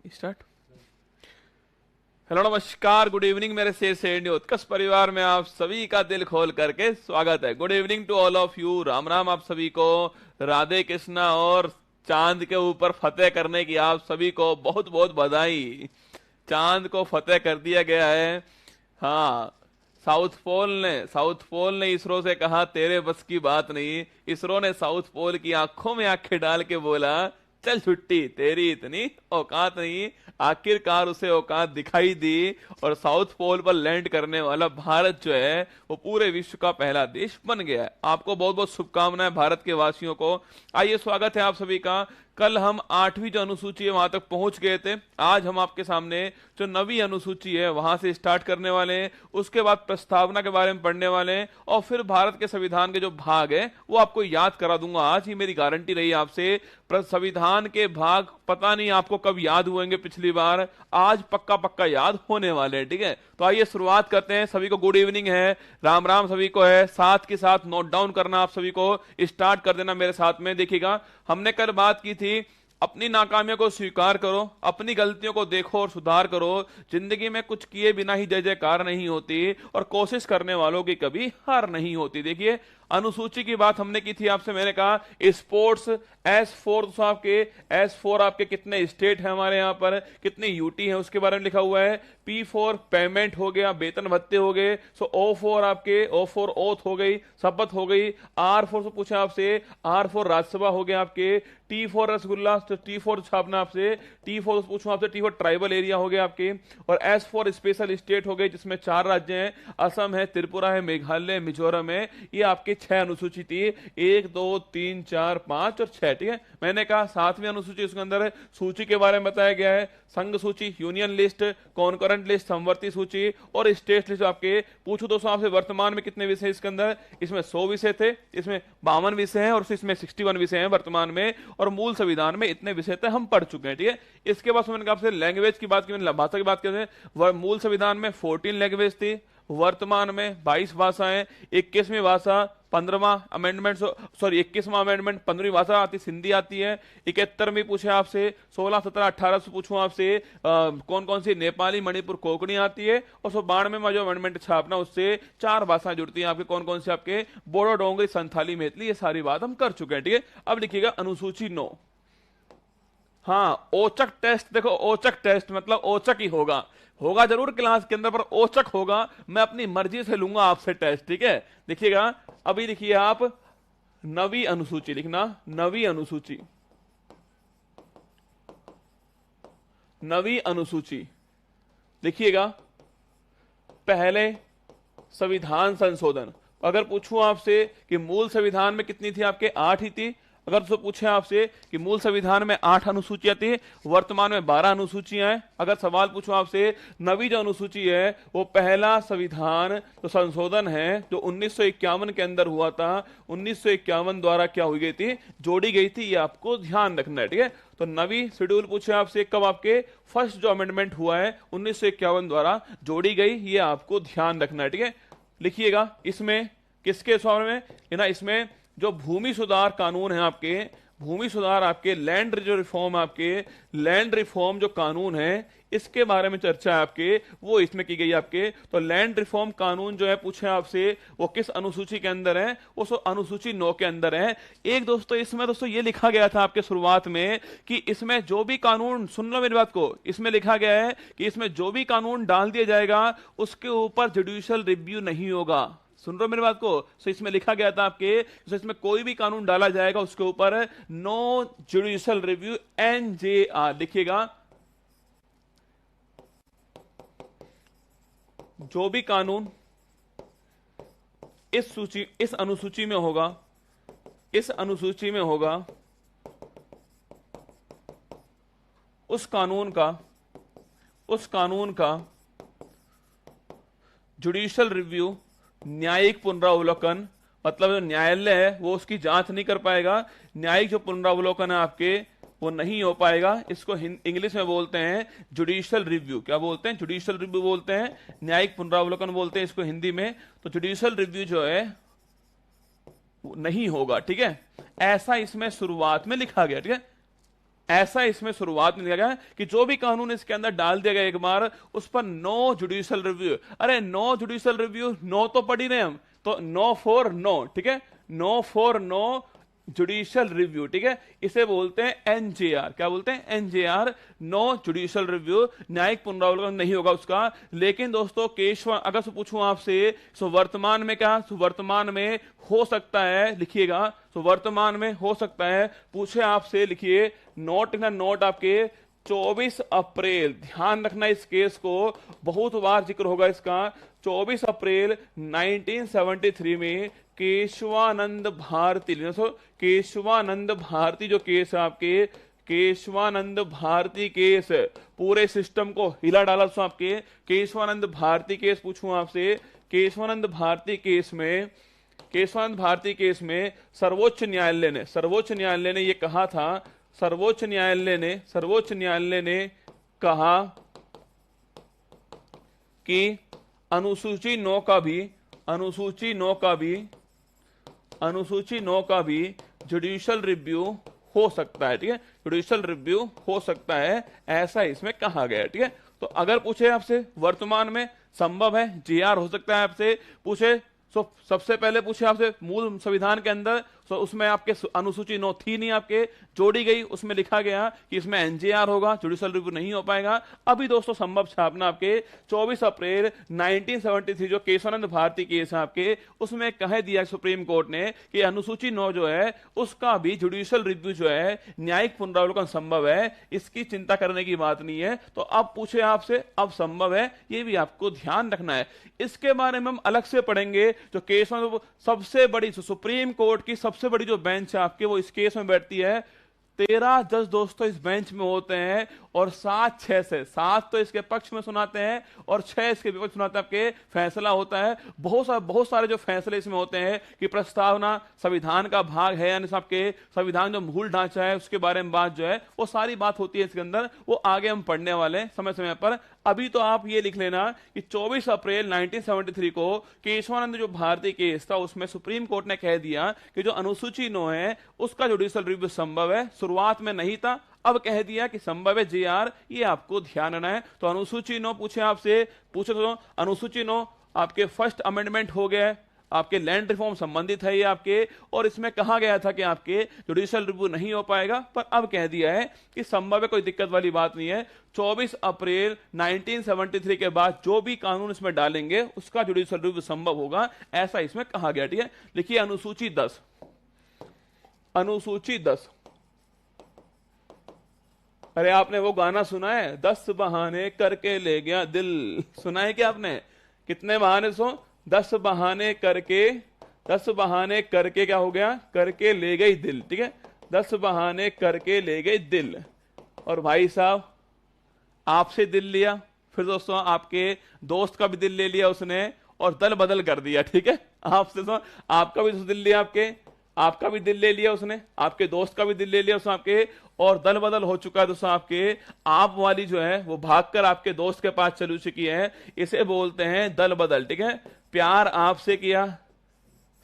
Start. Hello नमस्कार, good evening मेरे शेर उत्कर्ष परिवार में आप सभी का दिल खोल करके स्वागत है। Good evening to all of you. Ram Ram आप सभी को। राधे कृष्णा। और चांद के ऊपर फतेह करने की आप सभी को बहुत बहुत बधाई। चांद को फतेह कर दिया गया है। हाँ, साउथ पोल ने इसरो से कहा तेरे बस की बात नहीं। इसरो ने साउथ पोल की आंखों में आंखें डाल के बोला चल छुट्टी, तेरी इतनी औकात नहीं। आखिरकार उसे औकात दिखाई दी और साउथ पोल पर लैंड करने वाला भारत जो है वो पूरे विश्व का पहला देश बन गया है। आपको बहुत बहुत शुभकामनाएं भारत के वासियों को। आइए, स्वागत है आप सभी का। कल हम 8वीं जो अनुसूची है वहां तक पहुंच गए थे। आज हम आपके सामने जो 9वीं अनुसूची है वहां से स्टार्ट करने वाले हैं। उसके बाद प्रस्तावना के बारे में पढ़ने वाले हैं और फिर भारत के संविधान के जो भाग है वो आपको याद करा दूंगा। आज ही मेरी गारंटी रही आपसे। संविधान के भाग पता नहीं आपको कब याद हुएंगे पिछली बार, आज पक्का पक्का याद होने वाले हैं। ठीक है, तो आइए शुरुआत करते हैं। सभी को गुड इवनिंग है, राम राम सभी को है। साथ के साथ नोट डाउन करना आप सभी को, स्टार्ट कर देना मेरे साथ में। देखिएगा, हमने कल बात की थी अपनी नाकामियों को स्वीकार करो, अपनी गलतियों को देखो और सुधार करो। जिंदगी में कुछ किए बिना ही जय जयकार नहीं होती और कोशिश करने वालों की कभी हार नहीं होती। देखिए, अनुसूची की बात हमने की थी आपसे। मैंने कहा स्पोर्ट्स S4, तो आपके S4 आपके कितने स्टेट है हमारे यहाँ पर, कितने यूटी है उसके बारे में लिखा हुआ है। P4 पेमेंट हो गया, वेतन भत्ते हो गए। सो O4 आपके O4 ओथ हो गई, शपथ हो गई। R4 से पूछा आपसे, R4 राज्यसभा हो गया आपके। T4 रसगुल्ला, तो T4 छापना आपसे। T4 पूछूं आपसे, T4 ट्राइबल एरिया हो गया आपके। और S4 स्पेशल स्टेट हो गए जिसमें 4 राज्य हैं, असम है, त्रिपुरा है, मेघालय, मिजोरम है। ये आपके 6 अनुसूची थी, 1 2 3 4 5 और 6। ठीक है, मैंने कहा 7वीं अनुसूची उसके अंदर है, सूची के बारे में बताया गया है। संघ सूची, यूनियन लिस्ट, कॉन्करेंट लिस्ट, समवर्ती सूची और स्टेट लिस्ट। आपके पूछो दोस्तों आपसे, वर्तमान में कितने विषय इसके अंदर? इसमें 100 विषय थे, इसमें 52 विषय हैं और इसमें 61 विषय हैं वर्तमान में। और मूल संविधान में इतने विषय थे, हम पढ़ चुके हैं। ठीक है, इसके बाद मैंने कहा आपसे लैंग्वेज की बात की, मैंने भाषा की बात की। मूल संविधान में 14 लैंग्वेज थी, वर्तमान में 22 भाषाएं। 21वीं भाषा 15वां अमेंडमेंट, सॉरी 21वां अमेंडमेंट 15वीं भाषा आती, सिंधी आती है। 71वीं पूछे आपसे, 16 17 18 से पूछूं आपसे कौन कौन सी, नेपाली, मणिपुर, कोंकणी आती है। और 92वां जो अमेंडमेंट छापना उससे 4 भाषाएं जुड़ती हैं आपके। कौन कौन से आपके? बोडो, डोंगरी, संथाली, मैथिली। ये सारी बात हम कर चुके हैं। ठीक है, अब लिखिएगा अनुसूची 9। हाँ, औचक टेस्ट। देखो, औचक टेस्ट मतलब औचक ही होगा, होगा जरूर क्लास के अंदर, पर औचक होगा। मैं अपनी मर्जी से लूंगा आपसे टेस्ट। ठीक है, देखिएगा, अभी लिखिए आप 9वीं अनुसूची लिखना। 9वीं अनुसूची, 9वीं अनुसूची लिखिएगा। पहले संविधान संशोधन। अगर पूछूं आपसे कि मूल संविधान में कितनी थी आपके? 8 ही थी। अगर तो पूछे आपसे कि मूल संविधान में 8 अनुसूचियां थी, वर्तमान में 12 अनुसूचियां हैं। अगर सवाल पूछूं आपसे, 9वीं जो अनुसूची है वो पहला संविधान तो संशोधन है जो 1951 के अंदर हुआ था। 1951 द्वारा क्या हुई गई थी? जोड़ी गई थी। ये आपको ध्यान रखना है। ठीक है, तो 9वीं शेड्यूल पूछे आपसे कब? आपके फर्स्ट जो अमेंडमेंट हुआ है 1951 द्वारा जोड़ी गई, ये आपको ध्यान रखना है। ठीक है, लिखिएगा। इसमें किसके स्वामी में है ना? इसमें जो भूमि सुधार कानून है आपके, भूमि सुधार आपके लैंड जो रिफॉर्म, आपके लैंड रिफॉर्म जो कानून है, इसके बारे में चर्चा है आपके, वो इसमें की गई आपके। तो लैंड रिफॉर्म कानून जो है पूछे आपसे वो किस अनुसूची के अंदर है? वो अनुसूची 9 के अंदर है। एक दोस्तों, इसमें दोस्तों ये लिखा गया था आपके शुरुआत में कि इसमें जो भी कानून, सुन लो मेरी बात को, इसमें लिखा गया है कि इसमें जो भी कानून डाल दिया जाएगा उसके ऊपर जुडिशियल रिव्यू नहीं होगा। सुन रहे हो मेरी बात को? तो इसमें लिखा गया था आपके, तो इसमें कोई भी कानून डाला जाएगा उसके ऊपर नो जुडिशियल रिव्यू, NJR लिखिएगा। जो भी कानून इस अनुसूची में होगा, इस अनुसूची में होगा, उस कानून का जुडिशियल रिव्यू, न्यायिक पुनरावलोकन, मतलब जो न्यायालय है वो उसकी जांच नहीं कर पाएगा। न्यायिक जो पुनरावलोकन है आपके वो नहीं हो पाएगा। इसको इंग्लिश में बोलते हैं जुडिशियल रिव्यू। क्या बोलते हैं? जुडिशियल रिव्यू बोलते हैं, न्यायिक पुनरावलोकन बोलते हैं इसको हिंदी में। तो जुडिशियल रिव्यू जो है नहीं होगा। ठीक है, ऐसा इसमें शुरुआत में लिखा गया। ठीक है, ऐसा इसमें शुरुआत में लिखा गया कि जो भी कानून इसके अंदर डाल दिया गया एक बार उस पर नो जुडिशियल रिव्यू। अरे नो जुडिशियल रिव्यू, नो तो पढ़ ही रहे हम, तो नो फॉर नो, ठीक है, no for no judicial review, ठीक है, इसे बोलते हैं एनजेआर। क्या बोलते हैं? एनजेआर, नो जुडिशियल रिव्यू, न्यायिक पुनरावलोकन नहीं होगा उसका। लेकिन दोस्तों केशव अगर से पूछूं आपसे, सो वर्तमान में क्या, सो वर्तमान में हो सकता है, लिखिएगा, सो वर्तमान में हो सकता है, पूछे आपसे, लिखिए नोट ना, नोट आपके 24 अप्रैल, ध्यान रखना इस केस को, बहुत बार जिक्र होगा इसका। 24 अप्रैल 1973 में केशवानंद भारती, केशवानंद भारती जो केस है आपके, केशवानंद भारती केस पूरे सिस्टम को हिला डाला। सो आपके केशवानंद भारती केस पूछूं आपसे, केशवानंद भारती केस में, केशवानंद भारती केस में सर्वोच्च न्यायालय ने यह कहा था, सर्वोच्च न्यायालय ने कहा कि अनुसूची 9 का भी जुडिशियल रिव्यू हो सकता है, ठीक है, जुडिशियल रिव्यू हो सकता है, ऐसा इसमें कहा गया है, ठीक है। तो अगर पूछे आपसे वर्तमान में संभव है, जेआर हो सकता है, आपसे पूछे सो सबसे पहले पूछे आपसे मूल संविधान के अंदर, सो उसमें आपके अनुसूची 9 थी नहीं, आपके जोड़ी गई, उसमें लिखा गया कि इसमें एनजेआर होगा, जुडिशियल रिव्यू नहीं हो पाएगा। अभी दोस्तों संभव छापना आपके 24 अप्रैल 1973 जो केशवानंद भारती केस है आपके, उसमें कह दिया सुप्रीम कोर्ट ने कि अनुसूची 9 जो है उसका भी जुडिशियल रिव्यू जो है, न्यायिक पुनरावलोकन संभव है, इसकी चिंता करने की बात नहीं है। तो अब पूछे आपसे, अब संभव है, ये भी आपको ध्यान रखना है। इसके बारे में हम अलग से पढ़ेंगे। जो केस सबसे बड़ी सुप्रीम कोर्ट की सबसे बड़ी जो बेंच है आपके, वो इस केस में बैठती है। 13 जज दोस्तों इस बेंच में होते हैं, और 7 तो इसके पक्ष में सुनाते हैं और 6 इसके विपक्ष सुनाते हैं, आपके फैसला होता है। बहुत सारे जो फैसले इसमें होते हैं कि प्रस्तावना संविधान का भाग है, यानी आपके संविधान जो मूल ढांचा है उसके बारे में बात जो है, वो सारी बात होती है इसके अंदर, वो आगे हम पढ़ने वाले समय समय पर। अभी तो आप ये लिख लेना कि 24 अप्रैल 1973 को केशवानंद जो भारती केस था, उसमें सुप्रीम कोर्ट ने कह दिया कि जो अनुसूची 9 है उसका जुडिशियल रिव्यू संभव है। शुरुआत में नहीं था, अब कह दिया कि संभव है जेआर, ये आपको ध्यान रखना है। तो अनुसूची 9 पूछे आपसे, पूछे तो अनुसूची 9 आपके फर्स्ट अमेंडमेंट हो गया है, आपके लैंड रिफॉर्म संबंधित है ये आपके, और इसमें कहा गया था कि आपके जुडिशियल रिव्यू नहीं हो पाएगा, पर अब कह दिया है कि संभव है, कोई दिक्कत वाली बात नहीं है। 24 अप्रैल 1973 के बाद जो भी कानून इसमें डालेंगे उसका जुडिशियल रिव्यू संभव होगा, ऐसा इसमें कहा गया, ठीक है। लिखिए अनुसूची 10, अनुसूची 10। अरे आपने वो गाना सुना है, 10 बहाने करके ले गया दिल, सुना है क्या आपने? कितने बहाने? 10 बहाने करके क्या हो गया? करके ले गई दिल, ठीक है, 10 बहाने करके ले गई दिल। और भाई साहब आपसे दिल लिया, फिर दोस्तों आपके दोस्त का भी दिल ले लिया उसने, और दल बदल कर दिया, ठीक है। आपसे आपका भी दिल लिया, आपका भी दिल ले लिया उसने, आपके दोस्त का भी दिल ले लिया उसने आपके, और दल बदल हो चुका है दोस्तों आपके। आप वाली जो है वो भागकर आपके दोस्त के पास चल चुकी है, इसे बोलते हैं दल बदल, ठीक है। प्यार आपसे किया,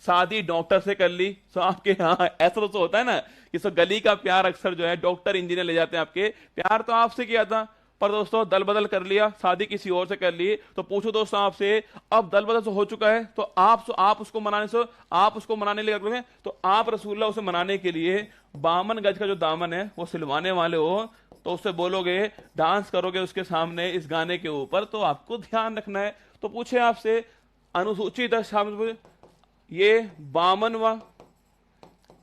शादी डॉक्टर से कर ली, तो आपके यहाँ ऐसा तो होता है ना कि गली का प्यार अक्सर जो है डॉक्टर इंजीनियर ले जाते हैं आपके। प्यार तो आपसे किया था, पर दोस्तों दल बदल कर लिया, शादी किसी और से कर ली। तो पूछो दोस्तों आपसे, अब दल बदल तो हो चुका है, तो आप उसको मनाने लगे, तो आप रसूलुल्लाह उसे मनाने के लिए 52 गज का जो दामन है वो सिलवाने वाले हो, तो उससे बोलोगे, डांस करोगे उसके सामने इस गाने के ऊपर, तो आपको ध्यान रखना है। तो पूछे आपसे अनुसूची 10 ये 52वां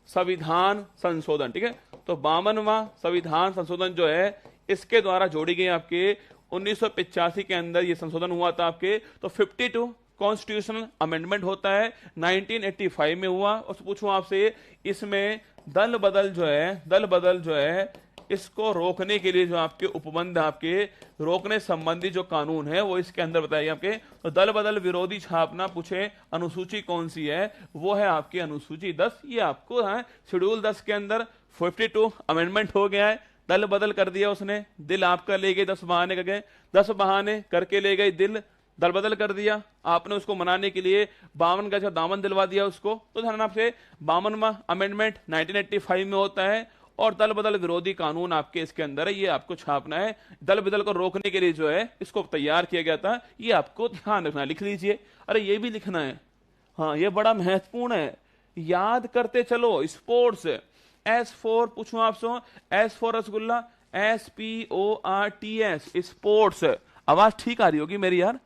संविधान संशोधन, ठीक है। तो 52वां संविधान संशोधन जो है इसके द्वारा जोड़ी गई आपके 1985 के अंदर ये संशोधन हुआ था आपके। तो 52 कॉन्स्टिट्यूशनल अमेंडमेंट होता है, 1985 में हुआ। और पूछूं आपसे, इसमें दल बदल जो है इसको रोकने के लिए जो आपके उपबंध, आपके रोकने संबंधी जो कानून है वो इसके अंदर बताइए आपके। तो दल बदल विरोधी छापना पूछे अनुसूची कौन सी है, वो है आपकी अनुसूची 10। ये आपको है शेड्यूल 10 के अंदर 52 अमेंडमेंट हो गया है, दल बदल कर दिया उसने, दिल आपका ले गए 10 बहाने करके, 10 बहाने करके ले गए दिल, दल बदल कर दिया आपने उसको मनाने के लिए 52 गज का दामन दिलवा दिया उसको। तो ध्यान आपसे 52वां अमेंडमेंट 1985 में होता है, और दल बदल विरोधी कानून आपके इसके अंदर है, ये आपको छापना है। दल बदल को रोकने के लिए जो है इसको तैयार किया गया था, ये आपको ध्यान रखना है, लिख लीजिए। अरे ये भी लिखना है, हाँ ये बड़ा महत्वपूर्ण है, याद करते चलो। स्पोर्ट्स, S4 पूछूं आपसे, S for rasgulla, SPORTS, sports. आवाज ठीक आ रही होगी मेरी यार?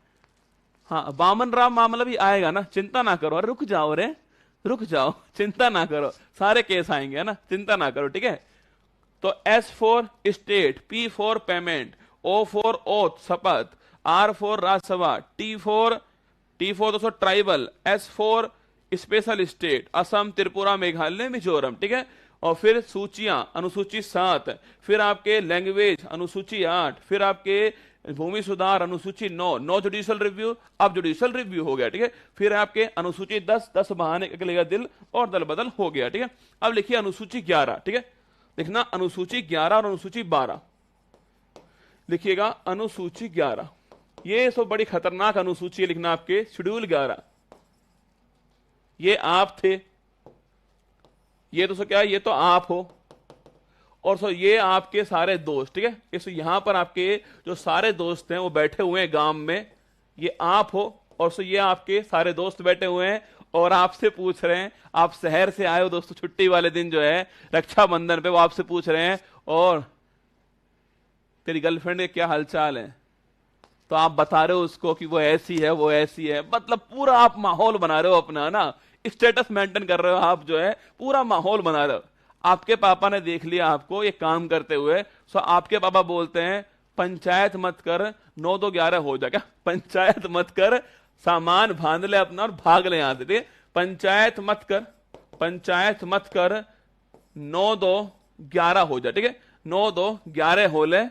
हाँ, बामन राम मामला भी आएगा ना, चिंता ना करो। अरे रुक जाओ रे, रुक जाओ, चिंता ना करो, सारे केस आएंगे, है ना, चिंता ना करो, ठीक है। तो S for state, P for payment, O for oath, शपथ, R for Rajya Sabha, T for दोस्तों tribal, S for special state, Assam, Tripura, Meghalaya, Mizoram, ठीक है। और फिर सूचियां, अनुसूची 7, फिर आपके लैंग्वेज अनुसूची 8, फिर आपके भूमि सुधार अनुसूची 9, नो जुडिशियल रिव्यू, अब जुडिशियल रिव्यू हो गया, ठीक है। फिर आपके अनुसूची 10 बहाने अगलेगा दिल, और दल बदल हो गया, ठीक है। अब लिखिए अनुसूची 11, ठीक है, लिखना अनुसूची 11 और अनुसूची 12, लिखिएगा अनुसूची 11। ये सब बड़ी खतरनाक अनुसूची है, लिखना आपके शेड्यूल 11, ये आप थे, ये तो क्या है, ये तो आप हो, और सो ये आपके सारे दोस्त, ठीक है। इस यहां पर आपके जो सारे दोस्त हैं वो बैठे हुए हैं गांव में, ये आप हो, और सो ये आपके सारे दोस्त बैठे हुए हैं और आपसे पूछ रहे हैं, आप शहर से आए हो दोस्तों, छुट्टी वाले दिन जो है रक्षाबंधन पे, वो आपसे पूछ रहे हैं और तेरी गर्लफ्रेंड के क्या हालचाल है, तो आप बता रहे हो उसको कि वो ऐसी है, वो ऐसी है, मतलब पूरा आप माहौल बना रहे हो अपना ना, स्टेटस मेंटेन कर रहे हो आप, जो है पूरा माहौल बना रहे हो। आपके पापा ने देख लिया आपको ये काम करते हुए, सो आपके पापा बोलते हैं पंचायत मत कर, 9-2-11 हो जाएगा, पंचायत मत कर, सामान बांध ले अपना और भाग ले यहां से, ठीक है। पंचायत मत कर, पंचायत मत कर, 9-2-11 हो जाए, ठीक है, 9-2-11 हो ले,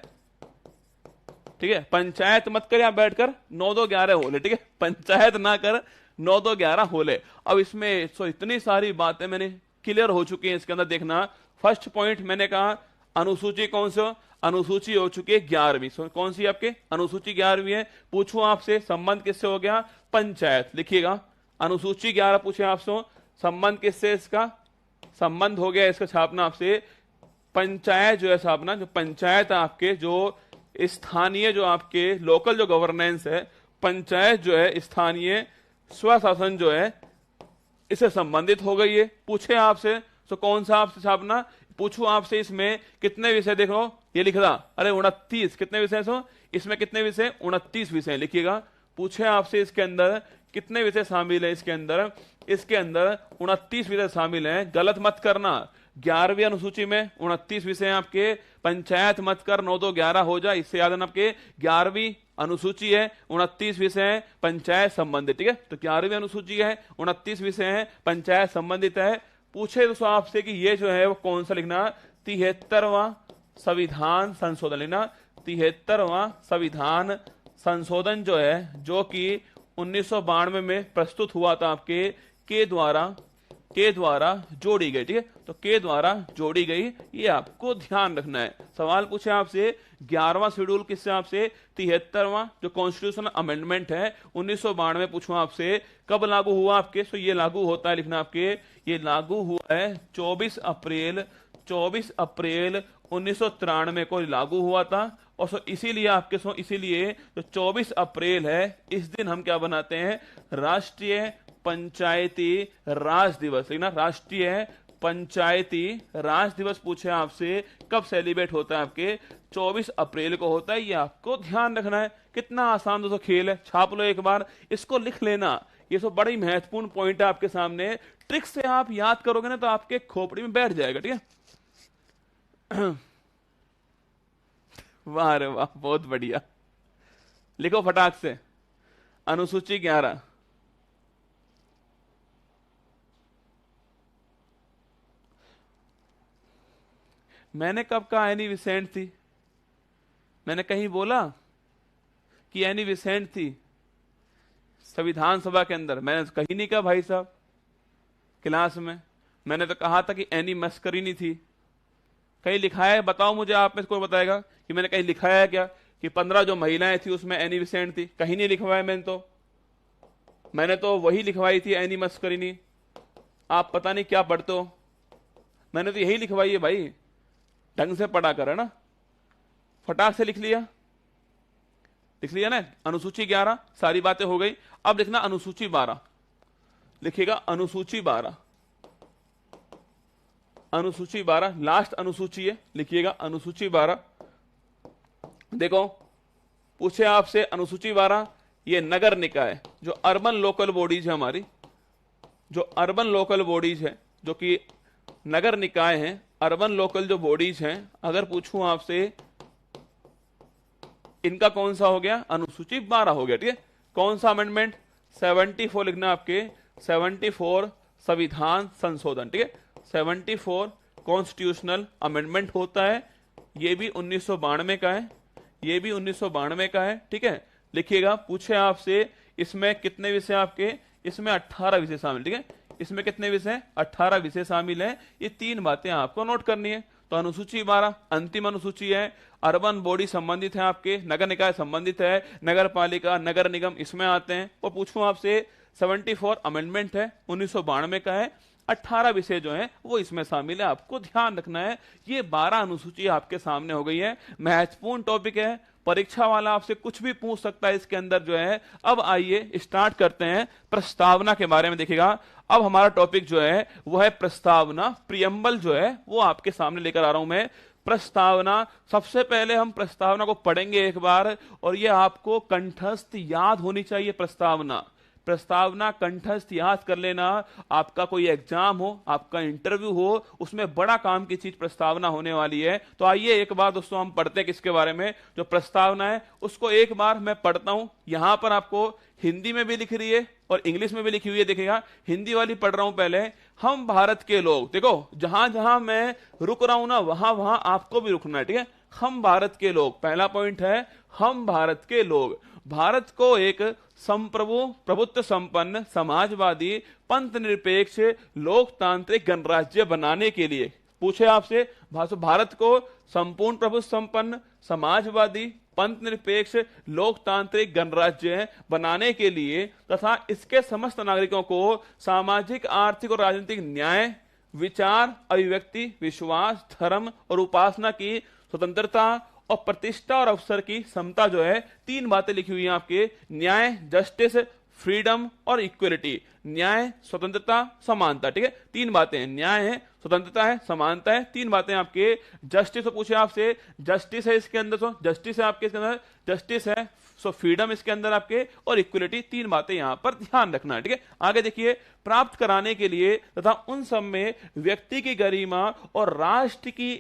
ठीक है। पंचायत मत कर, यहां बैठकर 9-2-11 हो ले, ठीक है, पंचायत ना कर, 9-2-11 हो ले। अब इसमें सो इतनी सारी बातें मैंने क्लियर हो चुकी हैं इसके अंदर, देखना। फर्स्ट पॉइंट मैंने कहा अनुसूची कौन सी, अनुसूची हो चुकी है 11वीं, कौन सी आपके अनुसूची 11वीं है। पूछूं आपसे संबंध किससे हो गया, पंचायत, लिखिएगा अनुसूची 11 पूछे आपसे, संबंध किससे, इसका संबंध हो गया, इसका छापना आपसे पंचायत जो है छापना, जो पंचायत आपके जो स्थानीय जो आपके लोकल जो गवर्नेंस है, पंचायत जो है स्थानीय स्वशासन जो है, इससे संबंधित हो गई है। पूछे आपसे तो कौन सा आपसे छापना, पूछू आपसे इसमें कितने विषय, देखो ये लिख रहा, अरे 29, कितने विषय सो, इसमें कितने विषय, 29 विषय, लिखिएगा। पूछे आपसे इसके अंदर कितने विषय शामिल है, इसके अंदर 29 विषय शामिल हैं, गलत मत करना। 11वीं अनुसूची में 29 विषय आपके, पंचायत मत कर 9-2-11 हो जाए, इससे याद है आपके 11वीं अनुसूची है, 29 विषय हैं, पंचायत संबंधित, ठीक है। तो 11वीं अनुसूची है, 29 विषय हैं, पंचायत संबंधित है। पूछे तो आपसे कि ये जो है वो कौन सा, लिखना 73वां संविधान संशोधन, लिखना 73वां संविधान संशोधन जो है, जो कि 1992 में प्रस्तुत हुआ था आपके के द्वारा जोड़ी गई, ठीक है। तो के द्वारा जोड़ी गई, ये आपको ध्यान रखना है। सवाल पूछे आपसे 11वां शेड्यूल किससे, आपसे 73वां जो कॉन्स्टिट्यूशनल अमेंडमेंट है 1992, पूछूं आपसे कब लागू हुआ आपके, सो ये लागू होता है, लिखना आपके ये लागू हुआ है 24 अप्रैल 1993 को लागू हुआ था। और सो इसीलिए आपके सो इसीलिए जो 24 अप्रैल है, इस दिन हम क्या बनाते हैं, राष्ट्रीय पंचायती राज दिवस, लिखना राष्ट्रीय पंचायती राज दिवस। पूछे आपसे कब सेलिब्रेट होता है, आपके 24 अप्रैल को होता है, ये आपको ध्यान रखना है। कितना आसान दोस्तों खेल है, छाप लो एक बार, इसको लिख लेना। ये सब बड़ी महत्वपूर्ण पॉइंट है आपके सामने, ट्रिक से आप याद करोगे ना तो आपके खोपड़ी में बैठ जाएगा, ठीक है। वाह रे वाह, बहुत बढ़िया। लिखो फटाक से अनुसूची 11, मैंने कब कहा एनी विसेंट थी, मैंने कहीं बोला कि एनी विसेंट थी संविधान सभा के अंदर, मैंने तो कहीं नहीं कहा भाई साहब क्लास में, मैंने तो कहा था कि एनी मस्करीनी थी। कहीं लिखा है, बताओ मुझे, आप में से कोई बताएगा कि मैंने कहीं लिखा है क्या कि 15 जो महिलाएं थी उसमें एनी विसेंट थी, कहीं नहीं लिखवाया मैंने तो वही लिखवाई थी एनी मस्करीनी। आप पता नहीं क्या पढ़ते हो, मैंने तो यही लिखवाई है भाई, ढंग से पढ़ा कर, है ना, फटाक से लिख लिया ना। अनुसूची 11 सारी बातें हो गई। अब लिखना अनुसूची 12, लिखिएगा अनुसूची 12, अनुसूची 12 लास्ट अनुसूची है, लिखिएगा अनुसूची 12। देखो पूछे आपसे अनुसूची 12, ये नगर निकाय जो अर्बन लोकल बॉडीज है हमारी, जो अर्बन लोकल बॉडीज है, जो कि नगर निकाय हैं, अर्बन लोकल जो बॉडीज हैं, अगर पूछूं आपसे इनका कौन सा हो गया, अनुसूची 12 हो गया। ठीक है, कौन सा अमेंडमेंट, 74 लिखना आपके, 74 संविधान संशोधन। ठीक है, 74 कॉन्स्टिट्यूशनल अमेंडमेंट होता है, ये भी 1992 का है, ये भी 1992 का है। ठीक है, लिखिएगा पूछे आपसे इसमें कितने विषय आपके, इसमें 18 विषय शामिल। ठीक है, इसमें कितने विषय, 18 विषय शामिल हैं। ये 3 बातें आपको नोट करनी है। तो अनुसूची 12 अंतिम अनुसूची है, अर्बन बॉडी संबंधित है आपके, नगर निकाय संबंधित है, नगर पालिका, नगर निगम इसमें आते हैं। और पूछूं आपसे 74 अमेंडमेंट है, 1992 का है, 18 विषय जो है वो इसमें शामिल है, आपको ध्यान रखना है। ये 12 अनुसूची आपके सामने हो गई है, महत्वपूर्ण टॉपिक है, परीक्षा वाला आपसे कुछ भी पूछ सकता है इसके अंदर जो है। अब आइए स्टार्ट करते हैं प्रस्तावना के बारे में। देखिएगा अब हमारा टॉपिक जो है वो है प्रस्तावना, प्रियम्बल जो है वो आपके सामने लेकर आ रहा हूं मैं। प्रस्तावना, सबसे पहले हम प्रस्तावना को पढ़ेंगे एक बार, और ये आपको कंठस्थ याद होनी चाहिए। प्रस्तावना, प्रस्तावना कंठस्थ याद कर लेना। आपका कोई एग्जाम हो, आपका इंटरव्यू हो, उसमें बड़ा काम की चीज प्रस्तावना होने वाली है। तो आइए एक बार दोस्तों हम पढ़ते हैं किसके बारे में, जो प्रस्तावना है उसको एक बार मैं पढ़ता हूं। यहां पर आपको हिंदी में भी लिख रही है और इंग्लिश में भी लिखी हुई है। देखिएगा हिंदी वाली पढ़ रहा हूं पहले। हम भारत के लोग, देखो जहां जहां मैं रुक रहा हूं ना, वहां वहां आपको भी रुकना है। ठीक है, हम भारत के लोग, पहला पॉइंट है हम भारत के लोग। भारत को एक संप्रभु, प्रभुत्व संपन्न, समाजवादी, पंथ निरपेक्ष, लोकतांत्रिक गणराज्य बनाने के लिए, पूछे आपसे भारत को संपूर्ण प्रभुत्व संपन्न, समाजवादी, पंथ निरपेक्ष, लोकतांत्रिक गणराज्य बनाने के लिए तथा इसके समस्त नागरिकों को सामाजिक, आर्थिक और राजनीतिक न्याय, विचार, अभिव्यक्ति, विश्वास, धर्म और उपासना की स्वतंत्रता और प्रतिष्ठा और अवसर की समता जो है, 3 बातें लिखी हुई हैं आपके, न्याय, जस्टिस, फ्रीडम और इक्वलिटी। न्याय, स्वतंत्रता, समानता। ठीक है, 3 बातें हैं, न्याय है, स्वतंत्रता है, समानता है, 3 बातें आपके। जस्टिस तो पूछे आपसे, जस्टिस है इसके अंदर, तो जस्टिस है आपके इसके अंदर, जस्टिस है, सो फ्रीडम इसके अंदर आपके, और इक्वलिटी, 3 बातें यहां पर ध्यान रखना है। ठीक है, आगे देखिए, प्राप्त कराने के लिए तथा उन सब में व्यक्ति की गरिमा और राष्ट्र की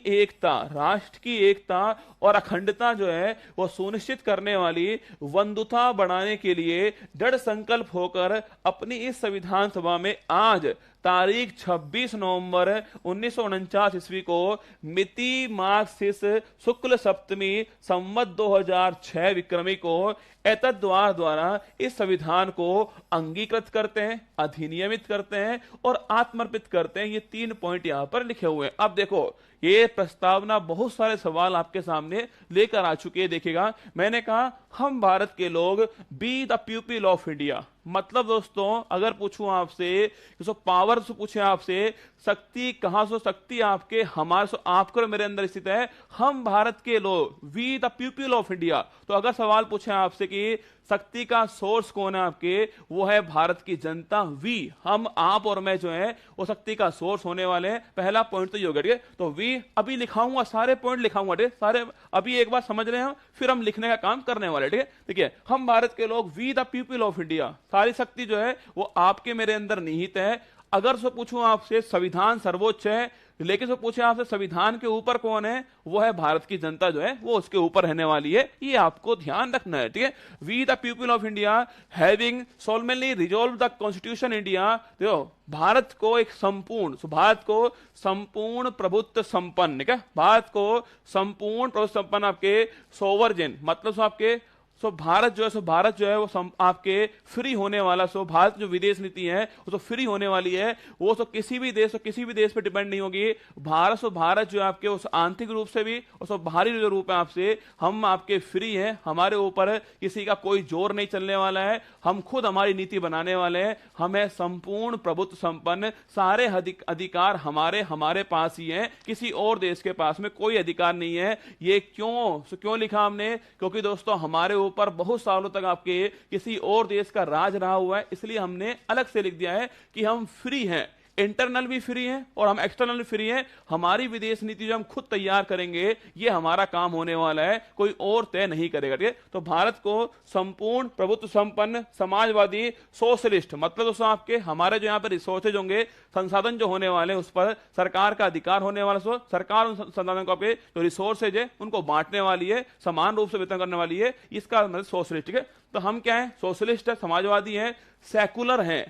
एकता और अखंडता जो है वो सुनिश्चित करने वाली बंधुता बढ़ाने के लिए दृढ़ संकल्प होकर अपनी इस संविधान सभा में आज तारीख 26 नवंबर 1949 ईस्वी को मिति मार्क्सिस शुक्ल सप्तमी संवत 2006 विक्रमी को एतद्वार द्वारा इस संविधान को अंगीकृत करते हैं, अधिनियमित करते हैं और आत्मर्पित करते हैं। ये 3 पॉइंट यहां पर लिखे हुए हैं। अब देखो ये प्रस्तावना बहुत सारे सवाल आपके सामने लेकर आ चुके हैं। देखिएगा मैंने कहा हम भारत के लोग, be the people of India, मतलब दोस्तों अगर पूछूं आपसे तो पावर से पूछे आपसे, शक्ति कहां से, शक्ति आपके हमारे से, आपके और मेरे अंदर स्थित है। हम भारत के लोग, we the people of India. तो अगर सवाल पूछे आपसे कि शक्ति का सोर्स कौन है आपके, वो है भारत की जनता। वी, हम, आप और मैं जो है वो शक्ति का सोर्स होने वाले हैं। पहला पॉइंट तो ये हो गया। तो वी अभी लिखाऊंगा, सारे पॉइंट लिखाऊंगा, सारे अभी एक बार समझ रहे हैं, फिर हम लिखने का काम करने वाले। ठीक है, देखिए हम भारत के लोग, we the people of India, सारी शक्ति जो है वो आपके मेरे अंदर निहित है। अगर सो पूछूं आपसे संविधान सर्वोच्च है, लेकिन सो पूछे आपसे संविधान के ऊपर कौन है, वो है भारत की जनता जो है वो उसके ऊपर रहने वाली है। ये आपको ध्यान रखना है। ठीक है, we the people of India having solemnly resolved the constitution India. देखो भारत को एक संपूर्ण, भारत को संपूर्ण प्रभुत्व संपन्न, क्या भारत को संपूर्ण प्रभुत्व संपन्न आपके सोवरजेन, मतलब आपके सो भारत जो है वो आपके फ्री होने वाला, सो भारत जो विदेश नीति है वो तो फ्री होने वाली है, वो तो किसी भी देश पे डिपेंड नहीं होगी। भारत जो है आपके उस आंतरिक रूप से भी और सो बाहरी जो रूप है आपसे, हम आपके फ्री हैं, हमारे ऊपर किसी का कोई जोर नहीं चलने वाला है, हम खुद हमारी नीति बनाने वाले हैं, हमें संपूर्ण प्रभुत्व संपन्न सारे अधिकार हमारे पास ही हैं, किसी और देश के पास में कोई अधिकार नहीं है। ये क्यों लिखा हमने? क्योंकि दोस्तों हमारे ऊपर बहुत सालों तक आपके किसी और देश का राज रहा हुआ है, इसलिए हमने अलग से लिख दिया है कि हम फ्री हैं, इंटरनल भी फ्री हैं और हम एक्सटर्नल भी फ्री हैं। हमारी विदेश नीति जो हम खुद तैयार करेंगे, ये हमारा काम होने वाला है, कोई और तय नहीं करेगा, ठीक है। तो भारत को संपूर्ण प्रभुत्व संपन्न समाजवादी सोशलिस्ट, मतलब दोस्तों आपके हमारे जो यहाँ पर रिसोर्सेज होंगे, संसाधन जो होने वाले हैं, उस पर सरकार का अधिकार होने वाला। सो सरकार उन संसाधन को आपके जो रिसोर्सेज है उनको बांटने वाली है, समान रूप से वितरण करने वाली है, इसका मतलब सोशलिस्ट, ठीक है। तो हम क्या है? सोशलिस्ट है, समाजवादी है, सेकुलर है,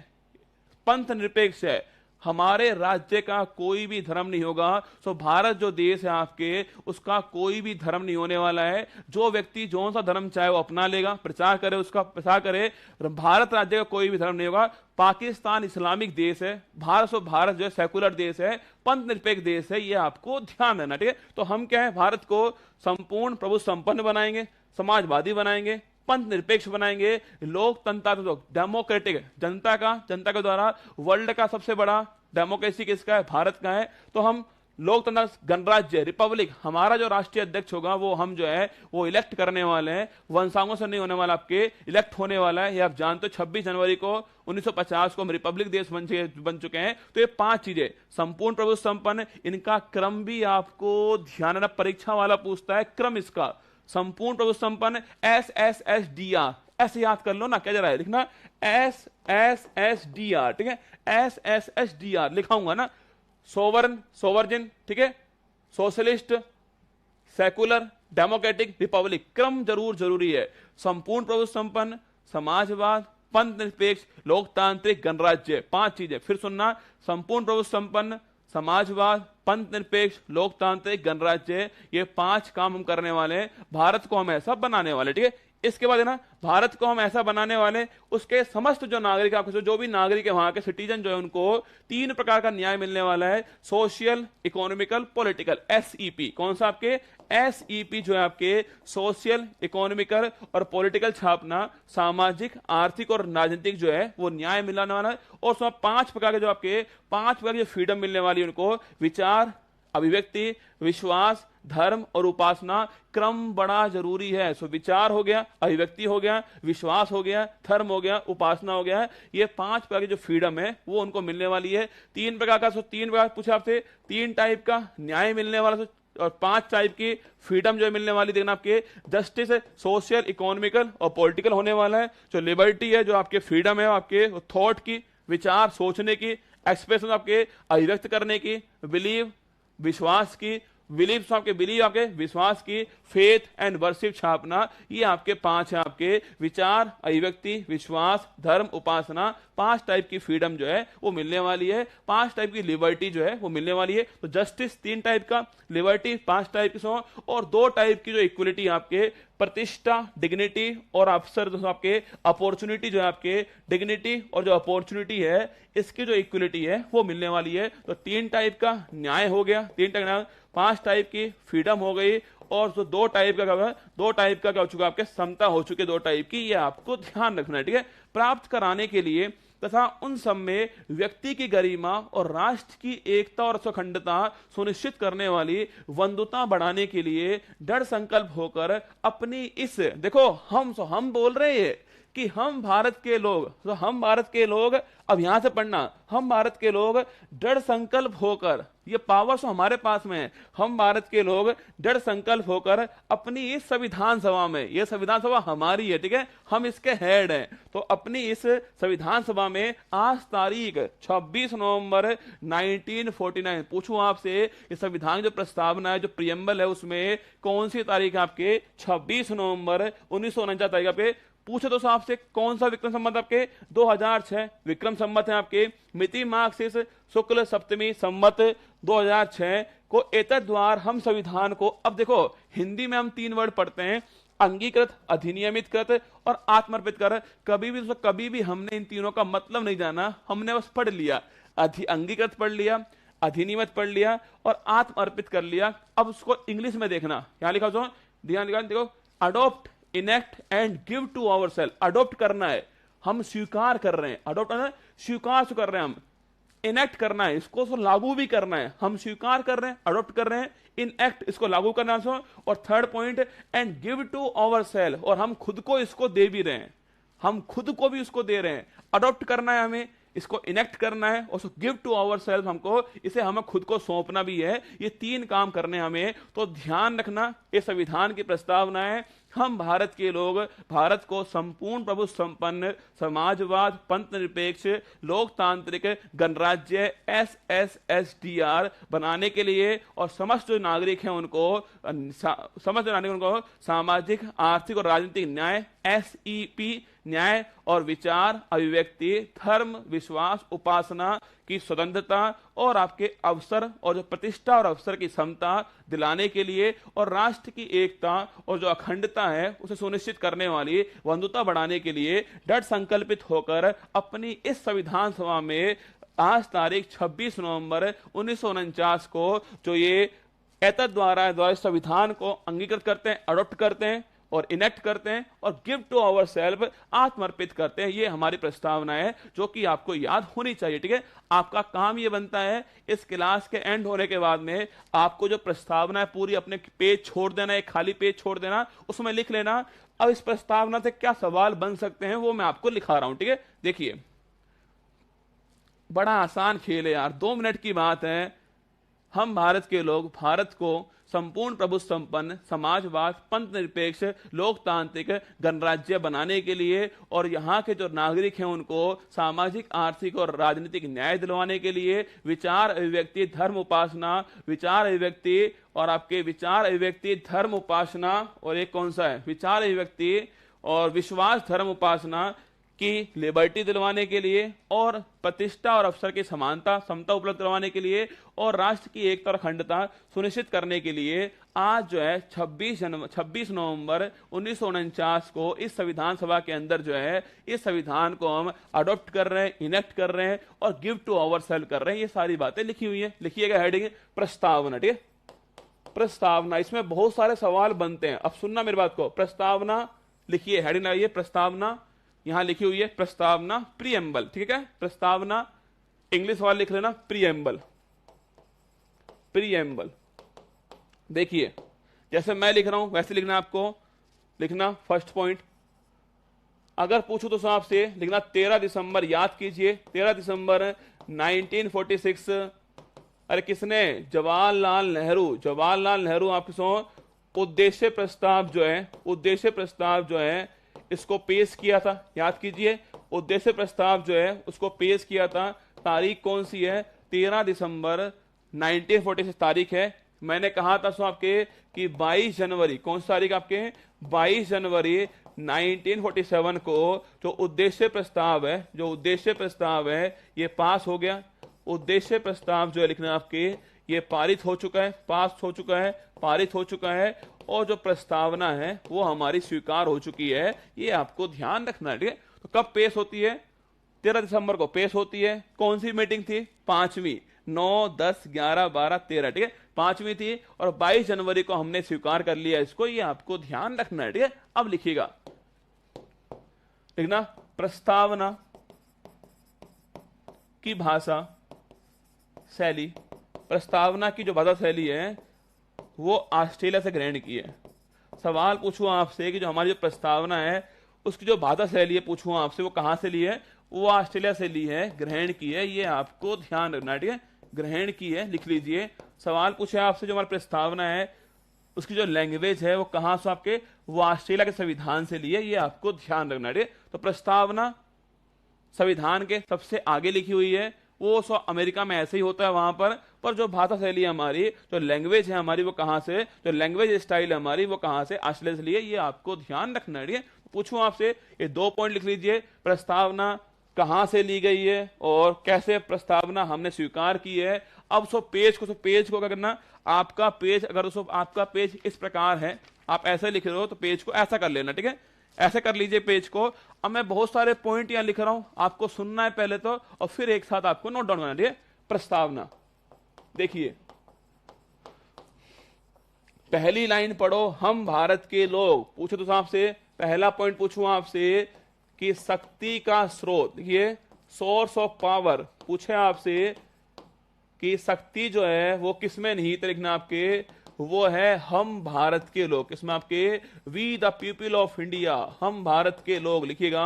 पंथ निरपेक्ष है, हमारे राज्य का कोई भी धर्म नहीं होगा। सो भारत जो देश है आपके, उसका कोई भी धर्म नहीं होने वाला है। जो व्यक्ति जो सा धर्म चाहे वो अपना लेगा, प्रचार करे, उसका प्रचार करे। भारत राज्य का कोई भी धर्म नहीं होगा। पाकिस्तान इस्लामिक देश है, भारत जो है सेकुलर देश है, पंथ निरपेक्ष देश है, ये आपको ध्यान देना, ठीक है। तो हम क्या है? भारत को संपूर्ण प्रभुत्व संपन्न बनाएंगे, समाजवादी बनाएंगे, पंथ निरपेक्ष बनाएंगे, लोकतंत्र डेमोक्रेटिक, जनता के द्वारा वर्ल्ड का सबसे बड़ा डेमोक्रेसी किसका है? भारत का है। तो हम लोकतंत्र, गणराज्य, रिपब्लिक, हमारा जो राष्ट्रीय अध्यक्ष होगा वो हम जो है वो इलेक्ट करने वाले हैं, वंशांगों से नहीं होने वाला, आपके इलेक्ट होने वाला है। ये आप जानते हो 26 जनवरी को 1950 को हम रिपब्लिक देश बन चुके हैं। तो ये 5 चीजें संपूर्ण प्रभुत्व संपन्न, इनका क्रम भी आपको ध्यान रखना, परीक्षा वाला पूछता है क्रम इसका। संपूर्ण प्रभुत्व संपन्न SSSDR, ऐसे याद कर लो ना, क्या जरा है लिखना, SSSDR, ठीक है, SSSDR लिखाऊंगा ना। सोवर्जिन, ठीक है, सोशलिस्ट, सेकुलर, डेमोक्रेटिक, रिपब्लिक, क्रम जरूरी है। संपूर्ण प्रभुत्व संपन्न, समाजवाद, पंथ निरपेक्ष, लोकतांत्रिक, गणराज्य, 5 चीजें फिर सुनना। संपूर्ण प्रभुत्व संपन्न, समाजवाद, पंथ निरपेक्ष, लोकतांत्रिक, गणराज्य, ये 5 काम हम करने वाले हैं। भारत को हम ऐसा बनाने वाले, ठीक है। इसके बाद है ना, भारत को हम ऐसा बनाने वाले, उसके समस्त जो नागरिक, आपको जो भी नागरिक है वहां के सिटीजन जो है, उनको 3 प्रकार का न्याय मिलने वाला है, सोशल, इकोनॉमिकल, पॉलिटिकल, SEP। कौन सा? आपके SEP जो है आपके सोशल, इकोनॉमिकल और पॉलिटिकल छापना, सामाजिक, आर्थिक और राजनीतिक जो है वो न्याय मिलने वाला है। और उसमें 5 प्रकार के जो आपके 5 प्रकार की फ्रीडम मिलने वाली है उनको, विचार, अभिव्यक्ति, विश्वास, धर्म और उपासना। क्रम बड़ा जरूरी है। सो विचार हो गया, अभिव्यक्ति हो गया, विश्वास हो गया, धर्म हो गया, उपासना हो गया, ये 5 प्रकार की जो फ्रीडम है वो उनको मिलने वाली है। 3 प्रकार का, 3 प्रकार पूछा आपसे, 3 टाइप का न्याय मिलने वाला और 5 टाइप की फ्रीडम जो है मिलने वाली। देखना आपके जस्टिस है, सोशल, इकोनॉमिकल और पॉलिटिकल होने वाला है। जो लिबर्टी है, जो आपके फ्रीडम है आपके थॉट की, विचार, सोचने की, एक्सप्रेशन आपके अभिव्यक्त करने की, बिलीव, विश्वास की, बिलीव आपके विश्वास की, फेथ एंड वर्शिप छापना, ये आपके 5 है। आपके विचार, अभिव्यक्ति, विश्वास, धर्म, उपासना, 5 टाइप की फ्रीडम जो है वो मिलने वाली है। 5 टाइप की लिबर्टी जो है वो मिलने वाली है। तो जस्टिस 3 टाइप का, लिबर्टी 5 टाइप की, और 2 टाइप की जो इक्वलिटी आपके प्रतिष्ठा, डिग्निटी और अवसर, जो आपके अपॉर्चुनिटी जो है आपके डिग्निटी और जो अपॉर्चुनिटी है, इसकी जो इक्वलिटी है वो मिलने वाली है। तो 3 टाइप का न्याय हो गया, 3 टाइप, 5 टाइप की फ्रीडम हो गई, और जो 2 टाइप का क्या हो चुका आपके समता हो चुकी है 2 टाइप की। ये आपको ध्यान रखना है, ठीक है। प्राप्त कराने के लिए तथा उन सब में व्यक्ति की गरिमा और राष्ट्र की एकता और अखंडता सुनिश्चित करने वाली बंधुता बढ़ाने के लिए दृढ़ संकल्प होकर अपनी इस, देखो हम बोल रहे हैं कि हम भारत के लोग, अब यहां से पढ़ना, हम भारत के लोग दृढ़ संकल्प होकर, ये पावर्स हमारे पास में है, हम भारत के लोग दृढ़ संकल्प होकर अपनी इस संविधान सभा में, ये संविधान सभा हमारी है, ठीक है, हम इसके हेड हैं, तो अपनी इस संविधान सभा में आज तारीख 26 नवंबर 1949, पूछूं आपसे, इस संविधान जो प्रस्तावना है, जो प्रियम्बल है, उसमें कौन सी तारीख आपके 26 नवंबर 1949 तारीख पे पूछे तो साहब से, कौन सा विक्रम संवत आपके 2006 विक्रम संवत है आपके, मिति मार्क्सिस शुक्ल सप्तमी संवत 2006 को एतद् द्वार हम संविधान को, अब देखो हिंदी में हम 3 वर्ड पढ़ते हैं, अंगीकृत, अधिनियमित कृत और आत्मर्पित कर। कभी भी हमने इन तीनों का मतलब नहीं जाना, हमने बस पढ़ लिया। अंगीकृत पढ़ लिया, अधिनियमित पढ़ लिया और आत्मर्पित कर लिया। अब उसको इंग्लिश में देखना, यहां लिखा हो, ध्यान देखो, adopt, enact and give to our self. Adopt करना है, हम स्वीकार कर रहे हैं, अडोप्ट स्वीकार कर रहे हैं हम। इनेक्ट करना है, इसको लागू भी करना है, हम स्वीकार कर रहे हैं, अडोप्ट कर रहे हैं। इन एक्ट, इसको लागू करना है। और third point, and give to our self, और हम खुद को इसको दे भी रहे हैं, हम खुद को भी उसको दे रहे हैं। अडोप्ट करना है हमें, इसको इनेक्ट करना है, और गिव टू आवर सेल्फ, हमको इसे हमें खुद को सौंपना भी है। ये तीन काम करने हमें। तो ध्यान रखना, ये संविधान की प्रस्तावना है। हम भारत के लोग भारत को संपूर्ण प्रभुत्व संपन्न, समाजवाद, पंथ निरपेक्ष, लोकतांत्रिक गणराज्य SSSDR बनाने के लिए, और समस्त जो नागरिक हैं उनको सामाजिक, आर्थिक और राजनीतिक न्याय SEP, न्याय और विचार, अभिव्यक्ति, धर्म, विश्वास, उपासना की स्वतंत्रता और आपके अवसर और जो प्रतिष्ठा और अवसर की समता दिलाने के लिए, और राष्ट्र की एकता और जो अखंडता है उसे सुनिश्चित करने वाली बंधुता बढ़ाने के लिए दृढ़ संकल्पित होकर अपनी इस संविधान सभा में आज तारीख 26 नवंबर 1949 को जो ये एतद द्वारा संविधान को अंगीकृत करते हैं, अडॉप्ट करते हैं और इनेक्ट करते हैं, और गिव टू आवर सेल्फ, आत्मर्पित करते हैं। ये हमारी प्रस्तावना है जो कि आपको याद होनी चाहिए। ठीक है, आपका काम ये बनता है इस क्लास के एंड होने के बाद में आपको जो प्रस्तावना है पूरी अपने पेज छोड़ देना, एक खाली पेज छोड़ देना, उसमें लिख लेना अब इस प्रस्तावना से क्या सवाल बन सकते हैं वो मैं आपको लिखा रहा हूं। ठीक है, देखिए बड़ा आसान खेल है यार, 2 मिनट की बात है। हम भारत के लोग भारत को संपूर्ण प्रभुत्व संपन्न, समाजवाद, पंथ निरपेक्ष, लोकतांत्रिक गणराज्य बनाने के लिए, और यहाँ के जो नागरिक हैं उनको सामाजिक, आर्थिक और राजनीतिक न्याय दिलवाने के लिए, विचार अभिव्यक्ति, धर्म उपासना, विचार अभिव्यक्ति और आपके विचार अभिव्यक्ति, धर्म उपासना, और एक कौन सा है, विचार अभिव्यक्ति और विश्वास, धर्म उपासना की लिबर्टी दिलवाने के लिए, और प्रतिष्ठा और अवसर की समानता, समता उपलब्ध करवाने के लिए, और राष्ट्र की एकता और अखंडता सुनिश्चित करने के लिए आज जो है 26 नवंबर 1949 को इस संविधान सभा के अंदर जो है इस संविधान को हम अडॉप्ट कर रहे हैं, इनेक्ट कर रहे हैं और गिव टू आवर सेल्फ कर रहे हैं। ये सारी बातें लिखी हुई है। लिखिएगा हेडिंग प्रस्तावना। ठीक है, प्रस्तावना, इसमें बहुत सारे सवाल बनते हैं। अब सुनना मेरी बात को, प्रस्तावना लिखिए, हेडिंग लगाइए प्रस्तावना, यहां लिखी हुई है प्रस्तावना प्रीएम्बल। ठीक है, प्रस्तावना इंग्लिश वाला लिख लेना प्रीएम्बल। प्रीएम्बल देखिए जैसे मैं लिख रहा हूं वैसे लिखना, आपको लिखना। फर्स्ट पॉइंट, अगर पूछूं तो आपसे लिखना 13 दिसंबर, याद कीजिए 13 दिसंबर 1946। अरे किसने, जवाहरलाल नेहरू आपके सो उद्देश्य प्रस्ताव जो है इसको पेश किया था। याद कीजिए उद्देश्य प्रस्ताव जो है उसको पेश किया था। तारीख कौन सी है, 13 दिसंबर 1946 तारीख है। मैंने कहा था आपके कि 22 जनवरी, कौन सी तारीख आपके, 22 जनवरी 1947 को जो उद्देश्य प्रस्ताव है ये पास हो गया। उद्देश्य प्रस्ताव जो है लिखना आपके, ये पारित हो चुका है, पारित हो चुका है, और जो प्रस्तावना है वो हमारी स्वीकार हो चुकी है। ये आपको ध्यान रखना है। ठीक है, तो कब पेश होती है, 13 दिसंबर को पेश होती है। कौन सी मीटिंग थी, 5वीं, 9, 10, 11, 12, 13। ठीक है, 5वीं थी, और 22 जनवरी को हमने स्वीकार कर लिया इसको। ये आपको ध्यान रखना है। ठीक है, अब लिखिएगा, लिखना प्रस्तावना की भाषा शैली, प्रस्तावना की जो भाषा शैली है वो ऑस्ट्रेलिया से ग्रहण की है। सवाल पूछूं आपसे कि जो हमारी जो प्रस्तावना है उसकी जो भाषा शैली है, पूछूं आपसे वो कहां से ली है, वो ऑस्ट्रेलिया से ली है, ग्रहण की है। ये आपको ध्यान रखना है। ठीक है, ग्रहण की है, लिख लीजिए। सवाल पूछे आपसे जो हमारी प्रस्तावना है उसकी जो लैंग्वेज है वो कहां से आपके, वो ऑस्ट्रेलिया के संविधान से ली है। ये आपको ध्यान रखना है। तो प्रस्तावना संविधान के सबसे आगे लिखी हुई है, वो अमेरिका में ऐसे ही होता है वहां पर जो भाषा शैली हमारी, जो लैंग्वेज है हमारी वो कहां से, जो लैंग्वेज स्टाइल हमारी वो कहां से, ऑस्ट्रेलिया से लिए। ये आपको ध्यान रखना है। पूछूं आपसे, ये 2 पॉइंट लिख लीजिए। प्रस्तावना कहां से ली गई है और कैसे प्रस्तावना हमने स्वीकार की है। अब पेज को क्या करना, आपका पेज अगर आपका पेज इस प्रकार है, आप ऐसे लिख रहे हो तो पेज को ऐसा कर लेना, ठीक है, ऐसे कर लीजिए पेज को। अब मैं बहुत सारे पॉइंट यहां लिख रहा हूं, आपको सुनना है पहले तो, और फिर एक साथ आपको नोट डाउन करना, ठीक है। प्रस्तावना देखिए, पहली लाइन पढ़ो, हम भारत के लोग। पूछो तो आपसे, पहला पॉइंट पूछूं आपसे कि शक्ति का स्रोत, देखिए सोर्स ऑफ पावर, पूछे आपसे कि शक्ति जो है वो किसमें निहित है, लिखना आपके, वो है हम भारत के लोग। किसमें आपके, we the people of India, हम भारत के लोग लिखिएगा।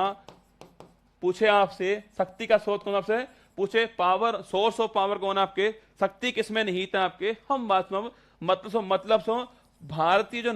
पूछे आपसे शक्ति का स्रोत कौन, आपसे पूछे पावर, सोर्स ऑफ पावर कौन आपके, शक्ति किसमें निहित है आपके, हम बात में, मतलब भारतीय जो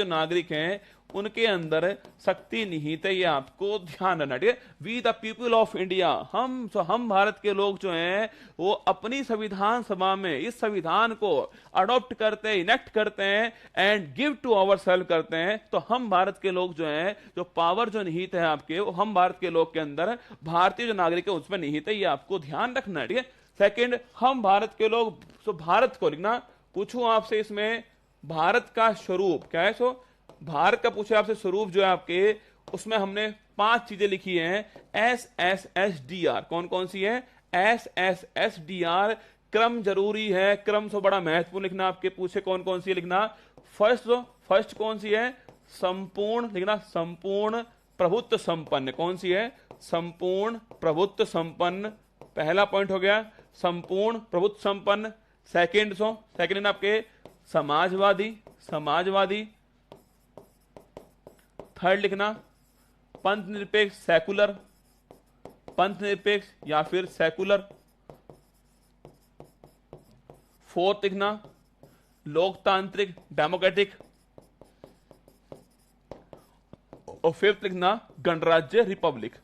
नागरिक हैं उनके अंदर शक्ति निहित है, ये आपको ध्यान रखना, ठीक है। We the people of India, हम भारत के लोग जो हैं वो अपनी संविधान सभा में इस संविधान को अडॉप्ट करते हैं, इनेक्ट करते हैं and give to our self करते हैं। तो हम भारत के लोग जो हैं, जो पावर जो निहित है आपके, वो हम भारत के लोग के अंदर भारतीय जो नागरिक है उसमें निहित है, ये आपको ध्यान रखना है, ठीक है। सेकेंड, हम भारत के लोग, भारत को लिखना। पूछूं आपसे इसमें भारत का स्वरूप क्या है, भारत का पूछे आपसे स्वरूप जो है आपके, उसमें हमने 5 चीजें लिखी हैं। SSSDR कौन कौन सी है, SSSDR क्रम जरूरी है, क्रम से बड़ा महत्वपूर्ण लिखना। आपके पूछे कौन कौन सी है लिखना। फर्स्ट कौन सी है, संपूर्ण लिखना, संपूर्ण प्रभुत्व संपन्न, कौन सी है, संपूर्ण प्रभुत्व संपन्न, पहला पॉइंट हो गया, संपूर्ण प्रभुत्व संपन्न। सेकेंड आपके समाजवादी। थर्ड लिखना पंथ निरपेक्ष, सेकुलर, पंथ निरपेक्ष या फिर सेकुलर। फोर्थ लिखना लोकतांत्रिक, डेमोक्रेटिक। और फिफ्थ लिखना गणराज्य, रिपब्लिक।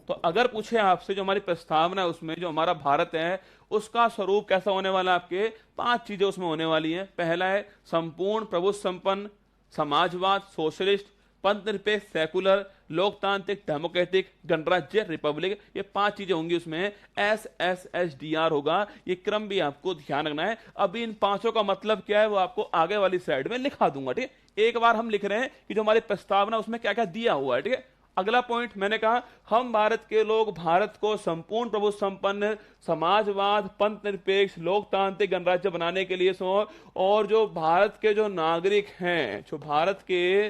तो अगर पूछे आपसे जो हमारी प्रस्तावना है उसमें जो हमारा भारत है उसका स्वरूप कैसा होने वाला है, आपके 5 चीजें उसमें होने वाली हैं। पहला है संपूर्ण प्रभुत्व संपन्न, समाजवाद सोशलिस्ट, पंथ निरपेक्ष सेकुलर, लोकतांत्रिक डेमोक्रेटिक, गणराज्य रिपब्लिक। ये 5 चीजें होंगी उसमें, SSSDR होगा। ये क्रम भी आपको ध्यान रखना है। अभी इन 5 का मतलब क्या है वो आपको आगे वाली स्लाइड में लिखा दूंगा, ठीक है। एक बार हम लिख रहे हैं कि जो हमारी प्रस्तावना उसमें क्या क्या दिया हुआ है, ठीक है। अगला पॉइंट मैंने कहा, हम भारत के लोग भारत को संपूर्ण प्रभुत्व संपन्न, समाजवाद, पंथ निरपेक्ष, लोकतांत्रिक, गणराज्य बनाने के लिए और जो भारत के जो नागरिक हैं, जो भारत के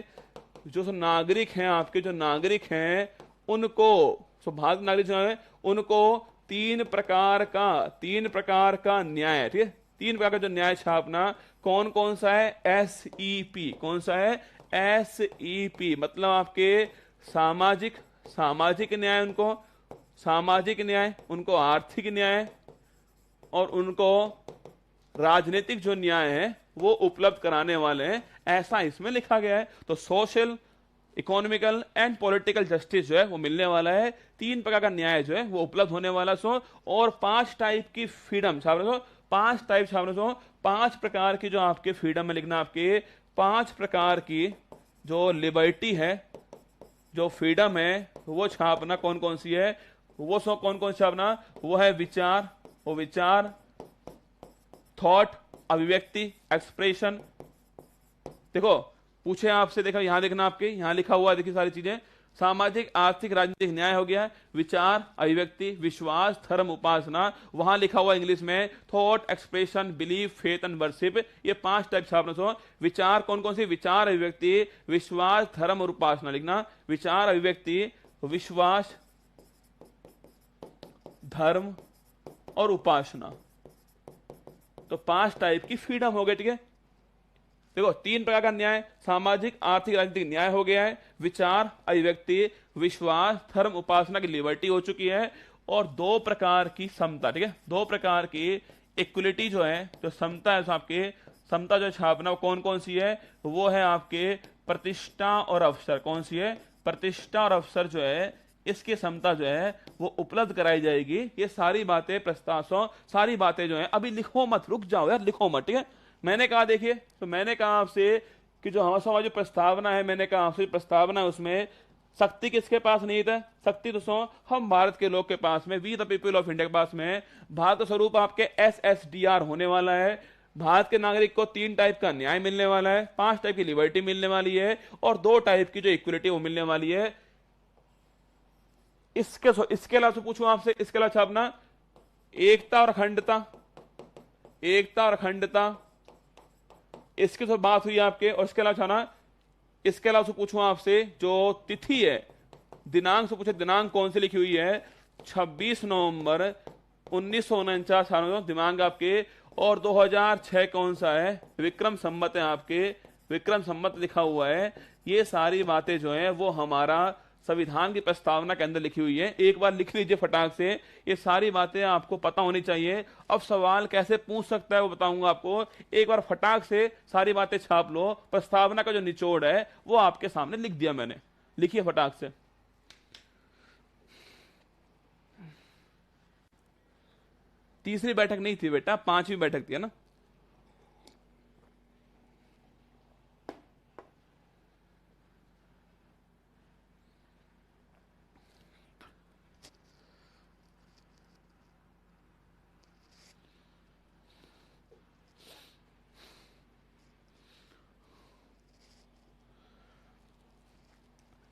जो नागरिक हैं, आपके जो नागरिक हैं उनको, भारत नागरिक जो है उनको 3 प्रकार का न्याय, ठीक है, 3 प्रकार का जो न्याय छापना। कौन कौन सा है, SEP, कौन सा है, SEP मतलब आपके सामाजिक न्याय, उनको आर्थिक न्याय और उनको राजनीतिक जो न्याय है वो उपलब्ध कराने वाले हैं, ऐसा इसमें लिखा गया है। तो social, economical and political justice जो है वो मिलने वाला है, 3 प्रकार का न्याय जो है वो उपलब्ध होने वाला और 5 टाइप की फ्रीडम छाप रहे 5 प्रकार की जो आपके फ्रीडम में लिखना, आपके 5 प्रकार की जो लिबर्टी है, जो फ्रीडम है वो छापना। कौन कौन सी है वो कौन कौन सी छापना, वो है विचार, थॉट, अभिव्यक्ति, एक्सप्रेशन। देखो पूछे आपसे, देखो यहां देखना, आपके यहां लिखा हुआ है, देखिए सारी चीजें, सामाजिक, आर्थिक, राजनीतिक न्याय हो गया, विचार, अभिव्यक्ति, विश्वास, धर्म, उपासना। वहां लिखा हुआ इंग्लिश में thought, expression, belief, faith and worship. ये 5 टाइप छापना। विचार कौन कौन सी, विचार, अभिव्यक्ति, विश्वास, धर्म और उपासना लिखना। विचार, अभिव्यक्ति, विश्वास, धर्म और उपासना। तो 5 टाइप की फ्रीडम हो गई, ठीक है। देखो 3 प्रकार का न्याय, सामाजिक, आर्थिक, राजनीतिक न्याय हो गया है, विचार, अभिव्यक्ति, विश्वास, धर्म, उपासना की लिबर्टी हो चुकी है, और 2 प्रकार की समता, ठीक है, 2 प्रकार की इक्वलिटी जो है, जो समता है, आपके समता जो छापना कौन कौन सी है, वो है आपके प्रतिष्ठा और अवसर। कौन सी है, प्रतिष्ठा और अवसर जो है, इसकी समता जो है वो उपलब्ध कराई जाएगी। ये सारी बातें प्रस्ताव, सारी बातें जो है, अभी लिखो मत, रुक जाओ यार, लिखो मत, ठीक है। मैंने कहा, देखिए, तो मैंने कहा आपसे कि जो हमारी प्रस्तावना है, मैंने कहा आपसे प्रस्तावना है, उसमें शक्ति किसके पास नहीं था? शक्ति दोस्तों हम भारत के लोग के पास में, we the people of India के पास में। भारत का स्वरूप आपके SSDR होने वाला है। भारत के नागरिक को 3 टाइप का न्याय मिलने वाला है, 5 टाइप की लिबर्टी मिलने वाली है, और 2 टाइप की जो इक्वलिटी वो मिलने वाली है। इसके अलावा पूछूं आपसे, इसके अलावा छापना एकता और अखंडता, एकता और अखंडता, इसकी तो बात हुई आपके। और इसके अलावा छाना, इसके अलावा पूछूं आपसे जो तिथि है, दिनांक से पूछे, दिनांक कौन सी लिखी हुई है? 26 नवंबर 1949 दिनांक आपके। और 2006 कौन सा है? विक्रम संवत है आपके, विक्रम संवत लिखा हुआ है। ये सारी बातें जो है वो हमारा संविधान की प्रस्तावना के अंदर लिखी हुई है। एक बार लिख लीजिए फटाक से, ये सारी बातें आपको पता होनी चाहिए। अब सवाल कैसे पूछ सकता है वो बताऊंगा आपको। एक बार फटाक से सारी बातें छाप लो। प्रस्तावना का जो निचोड़ है वो आपके सामने लिख दिया मैंने, लिखिए फटाक से। तीसरी बैठक नहीं थी बेटा, 5वीं बैठक थी, है ना?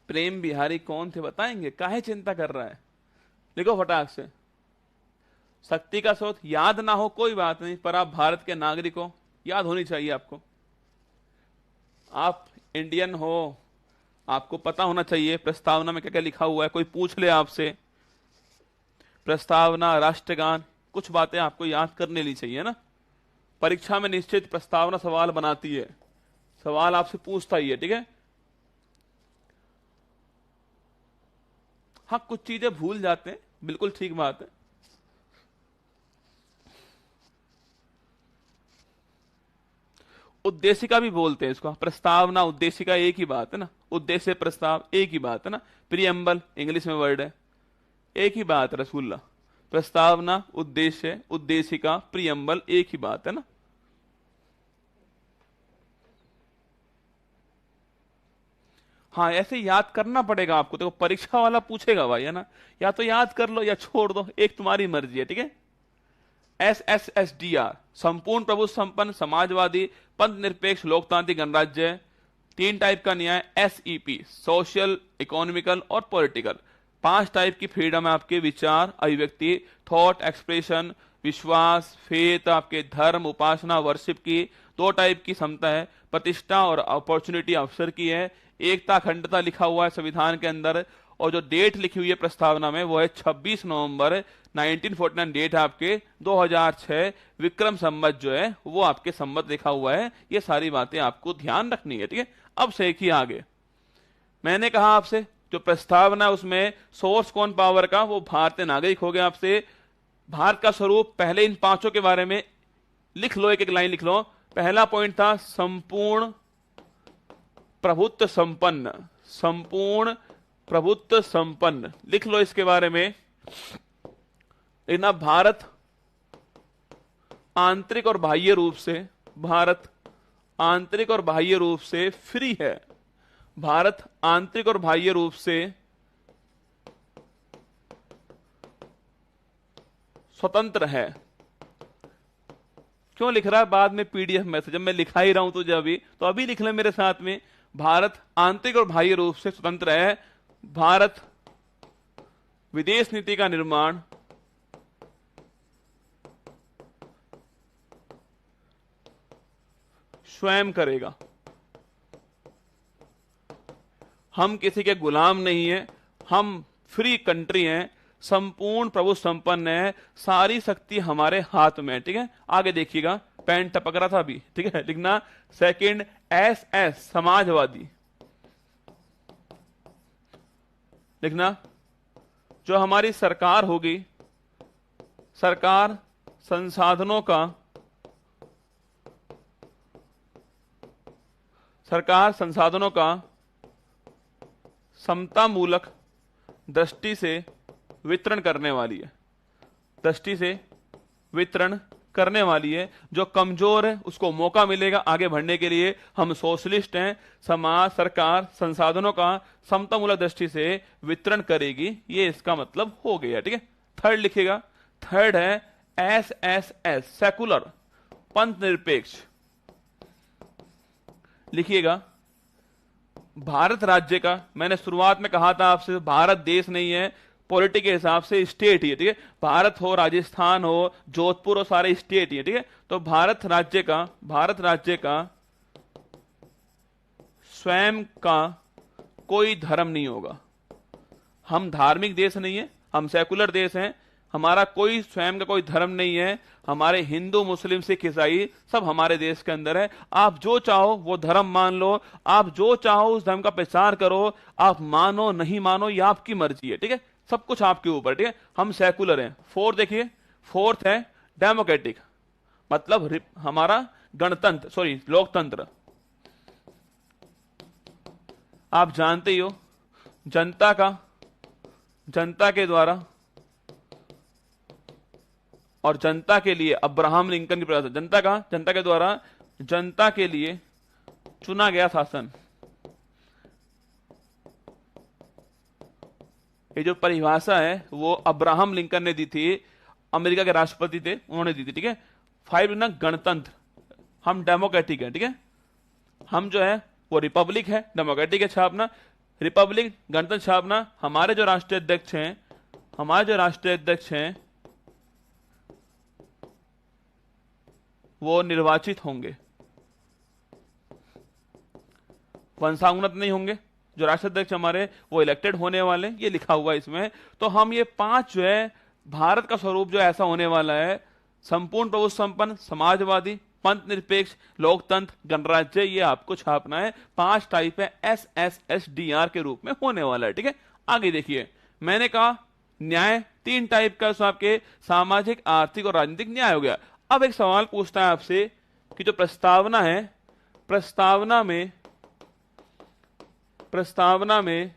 प्रेम बिहारी कौन थे बताएंगे? काहे चिंता कर रहा है? लिखो फटाक से। शक्ति का स्रोत याद ना हो कोई बात नहीं, पर आप भारत के नागरिक हो, याद होनी चाहिए आपको। आप इंडियन हो, आपको पता होना चाहिए प्रस्तावना में क्या क्या लिखा हुआ है। कोई पूछ ले आपसे प्रस्तावना, राष्ट्रगान, कुछ बातें आपको याद करने ली चाहिए ना। परीक्षा में निश्चित प्रस्तावना सवाल बनाती है, सवाल आपसे पूछता ही है, ठीक है। हाँ, कुछ चीजें भूल जाते हैं, बिल्कुल ठीक बात है। उद्देशिका भी बोलते हैं इसको, प्रस्तावना उद्देशिका एक ही बात है ना। उद्देश्य प्रस्ताव एक ही बात है ना। प्रीएम्बल इंग्लिश में वर्ड है, एक ही बात है रसूलुल्लाह। प्रस्तावना, उद्देश्य, उद्देशिका, प्रीएम्बल एक ही बात है ना। हाँ, ऐसे याद करना पड़ेगा आपको। देखो परीक्षा वाला पूछेगा भाई, है ना, या तो याद कर लो या छोड़ दो, एक तुम्हारी मर्जी है, ठीक है। SSSDR संपूर्ण प्रभु संपन्न समाजवादी पंथ निरपेक्ष लोकतांत्रिक गणराज्य। 3 टाइप का न्याय, SEP सोशल, इकोनॉमिकल और पॉलिटिकल। 5 टाइप की फ्रीडम है आपके, विचार, अभिव्यक्ति, थॉट एक्सप्रेशन, विश्वास, फेथ, आपके धर्म, उपासना, वर्शिप की। 2 टाइप की समता है, प्रतिष्ठा और अपॉर्चुनिटी, अवसर की है। एकता अखंडता लिखा हुआ है संविधान के अंदर। और जो डेट लिखी हुई है प्रस्तावना में वो है 26 नवंबर 1949 डेट है आपके। 2006 विक्रम संवत जो है वो आपके संवत लिखा हुआ है। ये सारी बातें आपको ध्यान रखनी है, ठीक है। अब से ही आगे मैंने कहा आपसे जो प्रस्तावना उसमें सोर्स कौन पावर का, वो भारतीय नागरिक हो गया आपसे। भारत का स्वरूप, पहले इन 5 के बारे में लिख लो, एक एक लाइन लिख लो। पहला पॉइंट था संपूर्ण प्रभुत्व संपन्न, संपूर्ण प्रभुत्व संपन्न, लिख लो इसके बारे में। लेकिन अब भारत आंतरिक और बाह्य रूप से, भारत आंतरिक और बाह्य रूप से फ्री है। भारत आंतरिक और बाह्य रूप से स्वतंत्र है। क्यों लिख रहा है बाद में PDF में से, जब मैं लिखा ही रहा हूं तुझे अभी, तो अभी लिख ले मेरे साथ में। भारत आंतरिक और बाह्य रूप से स्वतंत्र है। भारत विदेश नीति का निर्माण स्वयं करेगा। हम किसी के गुलाम नहीं है, हम फ्री कंट्री हैं, संपूर्ण प्रभु संपन्न है, सारी शक्ति हमारे हाथ में है, ठीक है। आगे देखिएगा, पेन टपक रहा था अभी, ठीक है। लिखना सेकंड SS समाजवादी, लिखना जो हमारी सरकार होगी, सरकार संसाधनों का, सरकार संसाधनों का समता मूलक दृष्टि से वितरण करने वाली है, दृष्टि से वितरण करने वाली है। जो कमजोर है उसको मौका मिलेगा आगे बढ़ने के लिए। हम सोशलिस्ट हैं। समाज, सरकार संसाधनों का समतामूलक दृष्टि से वितरण करेगी, ये इसका मतलब हो गया। ठीक है, थर्ड लिखिएगा। थर्ड है SSS, सेकुलर, पंथ निरपेक्ष। लिखिएगा भारत राज्य का, मैंने शुरुआत में कहा था आपसे भारत देश नहीं है, पॉलिटी के हिसाब से स्टेट ही है। ठीक है, भारत हो, राजस्थान हो, जोधपुर हो, सारे स्टेट ही है। ठीक है, तो भारत राज्य का स्वयं का कोई धर्म नहीं होगा। हम धार्मिक देश नहीं है, हम सेकुलर देश हैं। हमारा कोई स्वयं का कोई धर्म नहीं है। हमारे हिंदू, मुस्लिम, सिख, ईसाई सब हमारे देश के अंदर है। आप जो चाहो वो धर्म मान लो, आप जो चाहो उस धर्म का प्रचार करो, आप मानो नहीं मानो ये आपकी मर्जी है। ठीक है, सब कुछ आपके ऊपर। ठीक है, हम सेकुलर हैं। फोर्थ देखिए, फोर्थ है डेमोक्रेटिक, मतलब हमारा गणतंत्र, सॉरी लोकतंत्र। आप जानते ही हो जनता के द्वारा और जनता के लिए अब्राहम लिंकन की परिभाषा, जनता के द्वारा जनता के लिए चुना गया शासन। ये जो परिभाषा है वो अब्राहम लिंकन ने दी थी, अमेरिका के राष्ट्रपति थे, उन्होंने दी थी। ठीक है, 5 ना गणतंत्र, हम डेमोक्रेटिक है। ठीक है, हम जो है वो रिपब्लिक है, डेमोक्रेटिक है छापना, रिपब्लिक गणतंत्र छापना। हमारे जो राष्ट्रीय अध्यक्ष हैं वो निर्वाचित होंगे, वंशानुगत नहीं होंगे। जो राष्ट्राध्यक्ष हमारे वो इलेक्टेड होने वाले, ये लिखा हुआ है इसमें। तो हम ये 5 जो है भारत का स्वरूप जो ऐसा होने वाला है, संपूर्ण प्रभुत्व संपन्न, समाजवादी, पंथ निरपेक्ष, लोकतंत्र, गणराज्य, ये आपको छापना है। 5 टाइप है, SSSDR के रूप में होने वाला है। ठीक है, आगे देखिए, मैंने कहा न्याय 3 टाइप का, उसमें आपके सामाजिक, आर्थिक और राजनीतिक न्याय हो गया। अब एक सवाल पूछता है आपसे कि जो प्रस्तावना है, प्रस्तावना में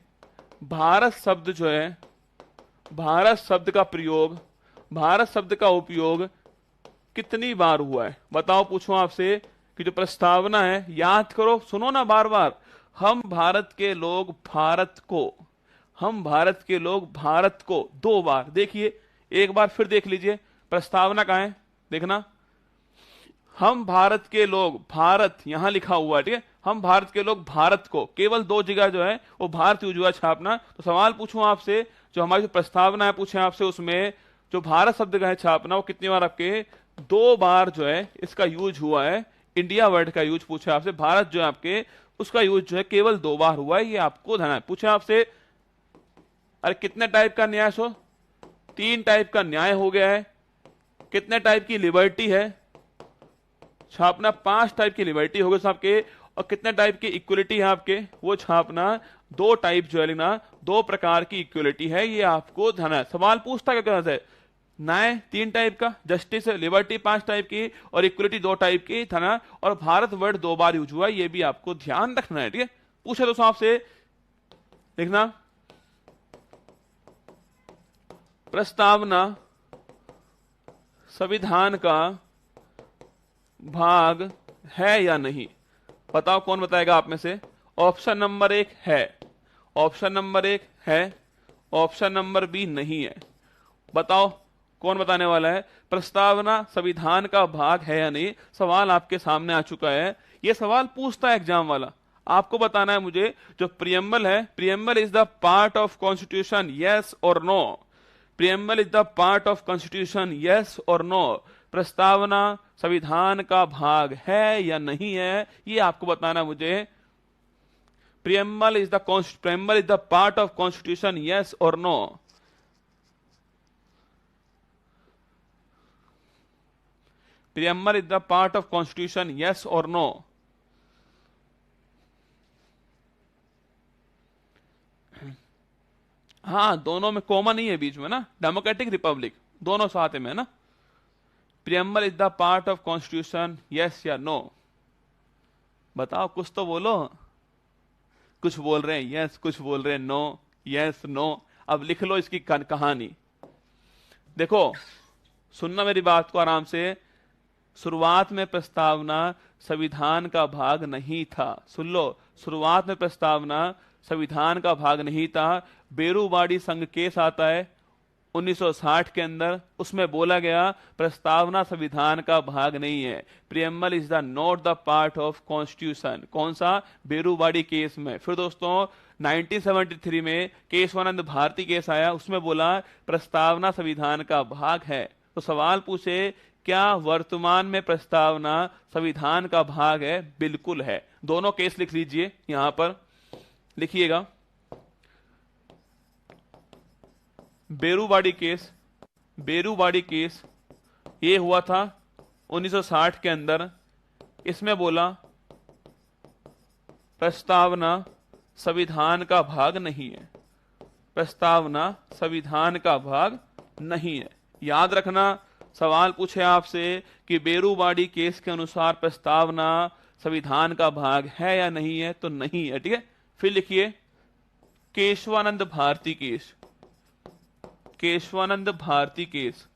भारत शब्द जो है, भारत शब्द का उपयोग कितनी बार हुआ है? बताओ, पूछो आपसे कि जो प्रस्तावना है, याद करो, सुनो ना बार बार, हम भारत के लोग भारत को 2 बार, देखिए एक बार फिर देख लीजिए, प्रस्तावना कहां है देखना, हम भारत के लोग, भारत यहां लिखा हुआ है। ठीक है, हम भारत के लोग भारत को केवल 2 जगह जो है वो भारत यूज हुआ छापना। तो सवाल पूछूं आपसे, जो हमारी जो प्रस्तावना है पूछे आपसे, उसमें जो भारत शब्द का है छापना वो कितनी बार आपके 2 बार जो है इसका यूज हुआ है। इंडिया वर्ड का यूज पूछे आपसे, भारत जो है आपके उसका यूज जो है केवल 2 बार हुआ है, ये आपको ध्यान है। पूछे आपसे अरे कितने टाइप का न्याय, 3 टाइप का न्याय हो गया है। कितने टाइप की लिबर्टी है छापना, 5 टाइप की लिबर्टी हो गई आपके। और कितने टाइप की इक्वलिटी है आपके, वो छापना 2 टाइप जो है लिखना, 2 प्रकार की इक्वलिटी है, ये आपको ध्यान है। सवाल पूछता क्या है, न्याय 3 टाइप का, जस्टिस लिबर्टी 5 टाइप की और इक्वलिटी 2 टाइप की था ना, और भारत वर्ड 2 बार यूज हुआ, ये भी आपको ध्यान रखना है। ठीक है, पूछे दोस्तों आपसे लिखना, प्रस्तावना संविधान का भाग है या नहीं? बताओ कौन बताएगा आप में से? ऑप्शन नंबर 1 है, ऑप्शन नंबर 1 है, ऑप्शन नंबर बी नहीं है। बताओ कौन बताने वाला है? प्रस्तावना संविधान का भाग है या नहीं, सवाल आपके सामने आ चुका है। यह सवाल पूछता है एग्जाम वाला, आपको बताना है मुझे, जो प्रियम्बल है, preamble is the part of constitution, yes और no? Preamble is the part of constitution, yes और नो? प्रस्तावना संविधान का भाग है या नहीं है, ये आपको बताना है मुझे। Preamble is the part of constitution, yes और no? Preamble is the part of constitution, yes और नो? हाँ, दोनों में कॉमन ही है बीच में ना, डेमोक्रेटिक रिपब्लिक दोनों साथ में है ना। Preamble is the part of constitution, yes या नो? बताओ, कुछ तो बोलो। कुछ बोल रहे हैं यस, कुछ बोल रहे हैं नो, यस नो। अब लिख लो इसकी कहानी। देखो, सुनना मेरी बात को आराम से। शुरुआत में प्रस्तावना संविधान का भाग नहीं था। सुन लो, शुरुआत में प्रस्तावना संविधान का भाग नहीं था। बेरूवाड़ी संघ केस आता है 1960 के अंदर, उसमें बोला गया प्रस्तावना संविधान का भाग नहीं है। Preamble is the not the part of constitution. कौन सा? बेरूवाड़ी केस में। फिर दोस्तों 1973 में केशवानंद भारती केस आया, उसमें बोला प्रस्तावना संविधान का भाग है। तो सवाल पूछे, क्या वर्तमान में प्रस्तावना संविधान का भाग है? बिल्कुल है। दोनों केस लिख लीजिए, यहां पर लिखिएगा। बेरूवाड़ी केस, बेरूवाड़ी केस ये हुआ था 1960 के अंदर। इसमें बोला प्रस्तावना संविधान का भाग नहीं है, प्रस्तावना संविधान का भाग नहीं है। याद रखना, सवाल पूछे आपसे कि बेरूवाड़ी केस के अनुसार प्रस्तावना संविधान का भाग है या नहीं है, तो नहीं है। ठीक है, फिर लिखिए केशवानंद भारती केस। केशवानंद भारती केस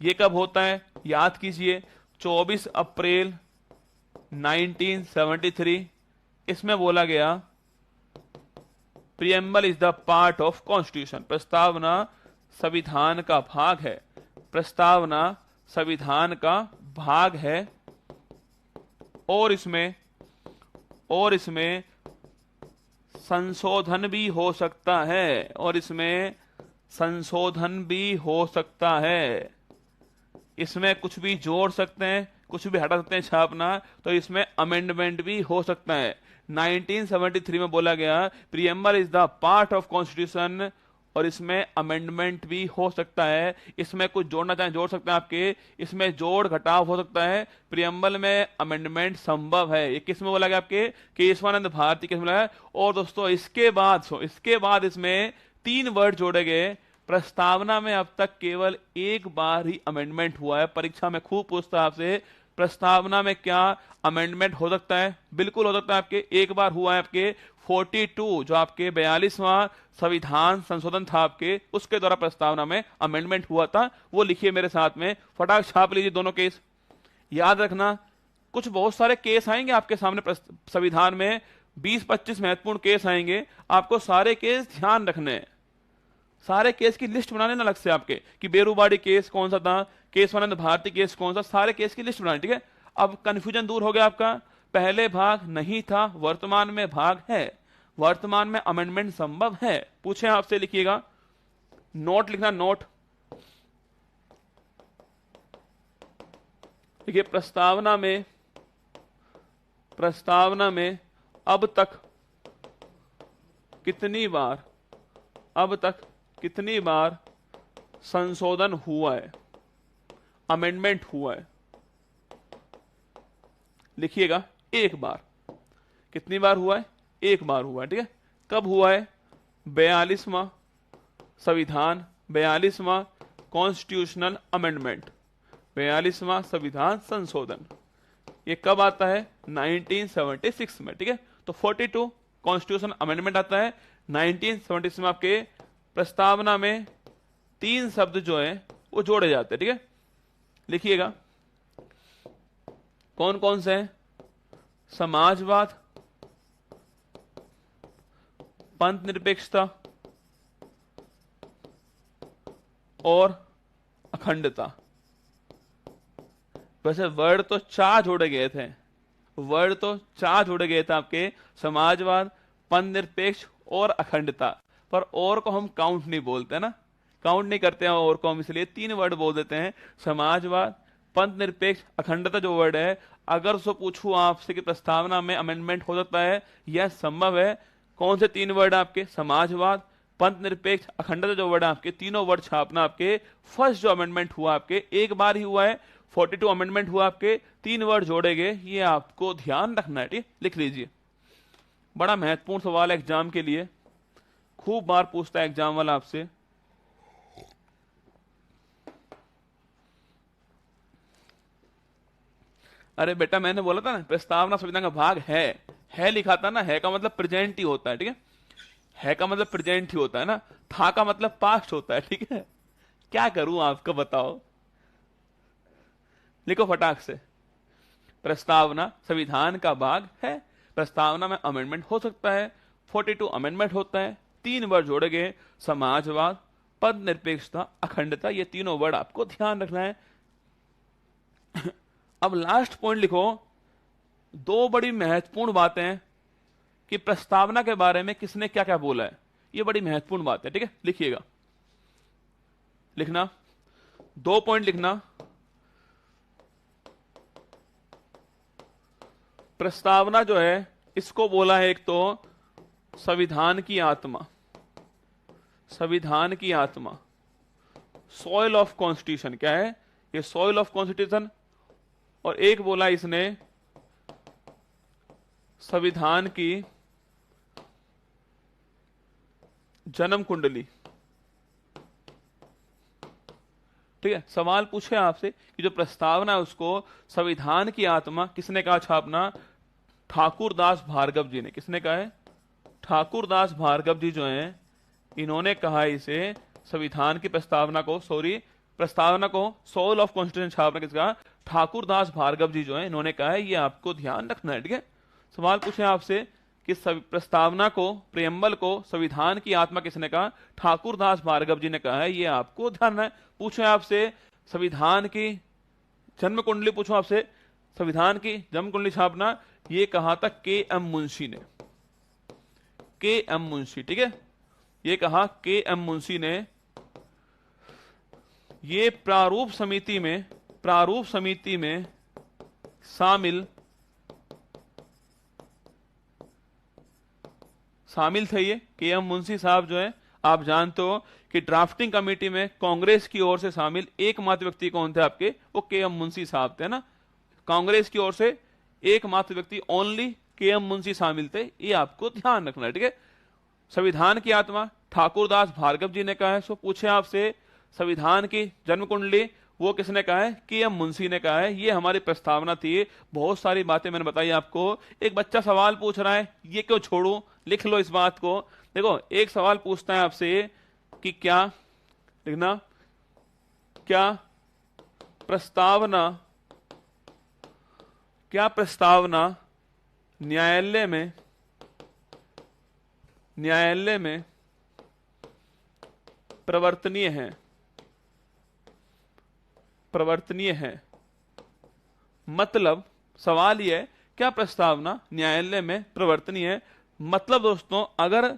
ये कब होता है? याद कीजिए 24 अप्रैल 1973। इसमें बोला गया preamble is the part of constitution. प्रस्तावना संविधान का भाग है, प्रस्तावना संविधान का भाग है। और इसमें संशोधन भी हो सकता है, और इसमें संशोधन भी हो सकता है। इसमें कुछ भी जोड़ सकते हैं, कुछ भी हटा सकते हैं छापना, तो इसमें अमेंडमेंट भी हो सकता है। 1973 में बोला गया preamble is the part of constitution, और इसमें अमेंडमेंट भी हो सकता है। इसमें कुछ जोड़ना चाहें जोड़ सकते हैं आपके, इसमें जोड़ घटाव हो सकता है। प्रियम्बल में अमेंडमेंट संभव है। ये किस में बोला गया? आपके केशवानंद भारती केस में बोला है। और दोस्तों इसके बाद इसमें 3 वर्ड जोड़े गए। प्रस्तावना में अब तक केवल एक बार ही अमेंडमेंट हुआ है। परीक्षा में खूब पूछता है आपसे, प्रस्तावना में क्या अमेंडमेंट हो सकता है? बिल्कुल हो सकता है। आपके एक बार हुआ है, आपके 42 जो आपके 42वां संविधान संशोधन था आपके, उसके द्वारा प्रस्तावना में अमेंडमेंट हुआ था। वो लिखिए मेरे साथ में, फटाक छाप लीजिए दोनों केस। याद रखना, कुछ बहुत सारे केस आएंगे आपके सामने संविधान में, 20-25 महत्वपूर्ण केस आएंगे। आपको सारे केस ध्यान रखने हैं, सारे केस की लिस्ट बनाने ना अलग से आपके, कि बेरूवाड़ी केस कौन सा था, केशवानंद भारती केस कौन सा, सारे केस की लिस्ट बनानी। ठीक है, अब कंफ्यूजन दूर हो गया आपका। पहले भाग नहीं था, वर्तमान में भाग है, वर्तमान में अमेंडमेंट संभव है। पूछे आपसे, लिखिएगा, नोट लिखना, नोट। देखिए प्रस्तावना में अब तक कितनी बार संशोधन हुआ है, अमेंडमेंट हुआ है? लिखिएगा, एक बार। कितनी बार हुआ है? एक बार हुआ है। ठीक है, कब हुआ है? 42वां संविधान, 42वां कॉन्स्टिट्यूशनल अमेंडमेंट, 42वां संविधान संशोधन। ये कब आता है? 1976 में। ठीक है, तो 42 कॉन्स्टिट्यूशन अमेंडमेंट आता है 1976 में। आपके प्रस्तावना में 3 शब्द जो है वो जोड़े जाते हैं। ठीक है, लिखिएगा कौन कौन से हैं? समाजवाद, पंथ निरपेक्षता और अखंडता। वैसे वर्ड तो 4 जोड़े गए थे, आपके समाजवाद, पंथ निरपेक्ष और अखंडता। पर और को हम काउंट नहीं बोलते ना, काउंट नहीं करते हैं और को हम, इसलिए 3 वर्ड बोल देते हैं, समाजवाद, पंथ निरपेक्ष, अखंडता। जो वर्ड है, अगर उसको पूछूं आपसे कि प्रस्तावना में अमेंडमेंट हो सकता है, यह संभव है, कौन से 3 वर्ड आपके? समाजवाद, पंथ निरपेक्ष, अखंडता। जो वर्ड आपके, तीनों वर्ड छापना। आपके फर्स्ट जो अमेंडमेंट हुआ आपके एक बार ही हुआ है, 42 अमेंडमेंट हुआ आपके, 3 वर्ड जोड़े गए, ये आपको ध्यान रखना है। ठीक, लिख लीजिए। बड़ा महत्वपूर्ण सवाल है एग्जाम के लिए, खूब बार पूछता है एग्जाम वाला आपसे। अरे बेटा, मैंने बोला था ना प्रस्तावना संविधान का भाग है लिखा था ना, है का मतलब प्रेजेंट ही होता है। ठीक है का मतलब प्रेजेंट ही होता है ना, था का मतलब पास्ट होता है। ठीक है, क्या करूं आपको बताओ। लिखो फटाक से। प्रस्तावना संविधान का भाग है। प्रस्तावना में अमेंडमेंट हो सकता है, 42 अमेंडमेंट होता है। 3 वर्ड जोड़े गए, समाजवाद, पद निरपेक्षता, अखंडता, ये तीनों वर्ड आपको ध्यान रखना है। अब लास्ट पॉइंट लिखो, 2 बड़ी महत्वपूर्ण बातें कि प्रस्तावना के बारे में किसने क्या क्या बोला है, ये बड़ी महत्वपूर्ण बात है। ठीक है, लिखिएगा, लिखना 2 पॉइंट लिखना। प्रस्तावना जो है इसको बोला है एक तो संविधान की आत्मा, संविधान की आत्मा, सॉइल ऑफ कॉन्स्टिट्यूशन। क्या है ये? Soil of constitution. और एक बोला इसने संविधान की जन्म कुंडली। ठीक है, सवाल पूछे आपसे कि जो प्रस्तावना है उसको संविधान की आत्मा किसने कहा छापना? ठाकुरदास भार्गव जी ने। किसने कहा है? ठाकुरदास भार्गव जी जो हैं, इन्होंने कहा इसे संविधान की प्रस्तावना को, प्रस्तावना को सोल ऑफ कॉन्स्टिट्यूशन छापना किसका? ठाकुरदास भार्गव जी जो है, इन्होंने कहा है। ये आपको ध्यान रखना है। ठीक है, सवाल पूछे आपसे कि प्रस्तावना को, प्रेम्बल को संविधान की आत्मा किसने कहा? ठाकुरदास भार्गव जी ने कहा है। ये आपको ध्यान है। पूछे आपसे संविधान की जन्म कुंडली, पूछो आपसे संविधान की जन्म कुंडली छापना, ये कहा था के.एम. मुंशी ने। के.एम. मुंशी। ठीक है, ये कहा के.एम. मुंशी ने। ये प्रारूप समिति में शामिल थे। ये के.एम. मुंशी साहब जो है, आप जानते हो कि ड्राफ्टिंग कमेटी में कांग्रेस की ओर से शामिल एकमात्र व्यक्ति कौन थे आपके? वो के.एम. मुंशी साहब थे ना। कांग्रेस की ओर से एकमात्र व्यक्ति ओनली के.एम. मुंशी शामिल थे। ये आपको ध्यान रखना है। ठीक है, संविधान की आत्मा ठाकुरदास भार्गव जी ने कहा है। सो पूछे आपसे संविधान की जन्म कुंडली, वो किसने कहा है? के.एम. मुंशी ने कहा है। ये हमारी प्रस्तावना थी। बहुत सारी बातें मैंने बताई आपको। एक बच्चा सवाल पूछ रहा है, ये क्यों छोड़ू? लिख लो इस बात को। देखो, एक सवाल पूछता है आपसे कि क्या, लिखना, क्या प्रस्तावना न्यायालय में प्रवर्तनीय है। मतलब सवाल यह है, क्या प्रस्तावना न्यायालय में प्रवर्तनीय है? मतलब दोस्तों, अगर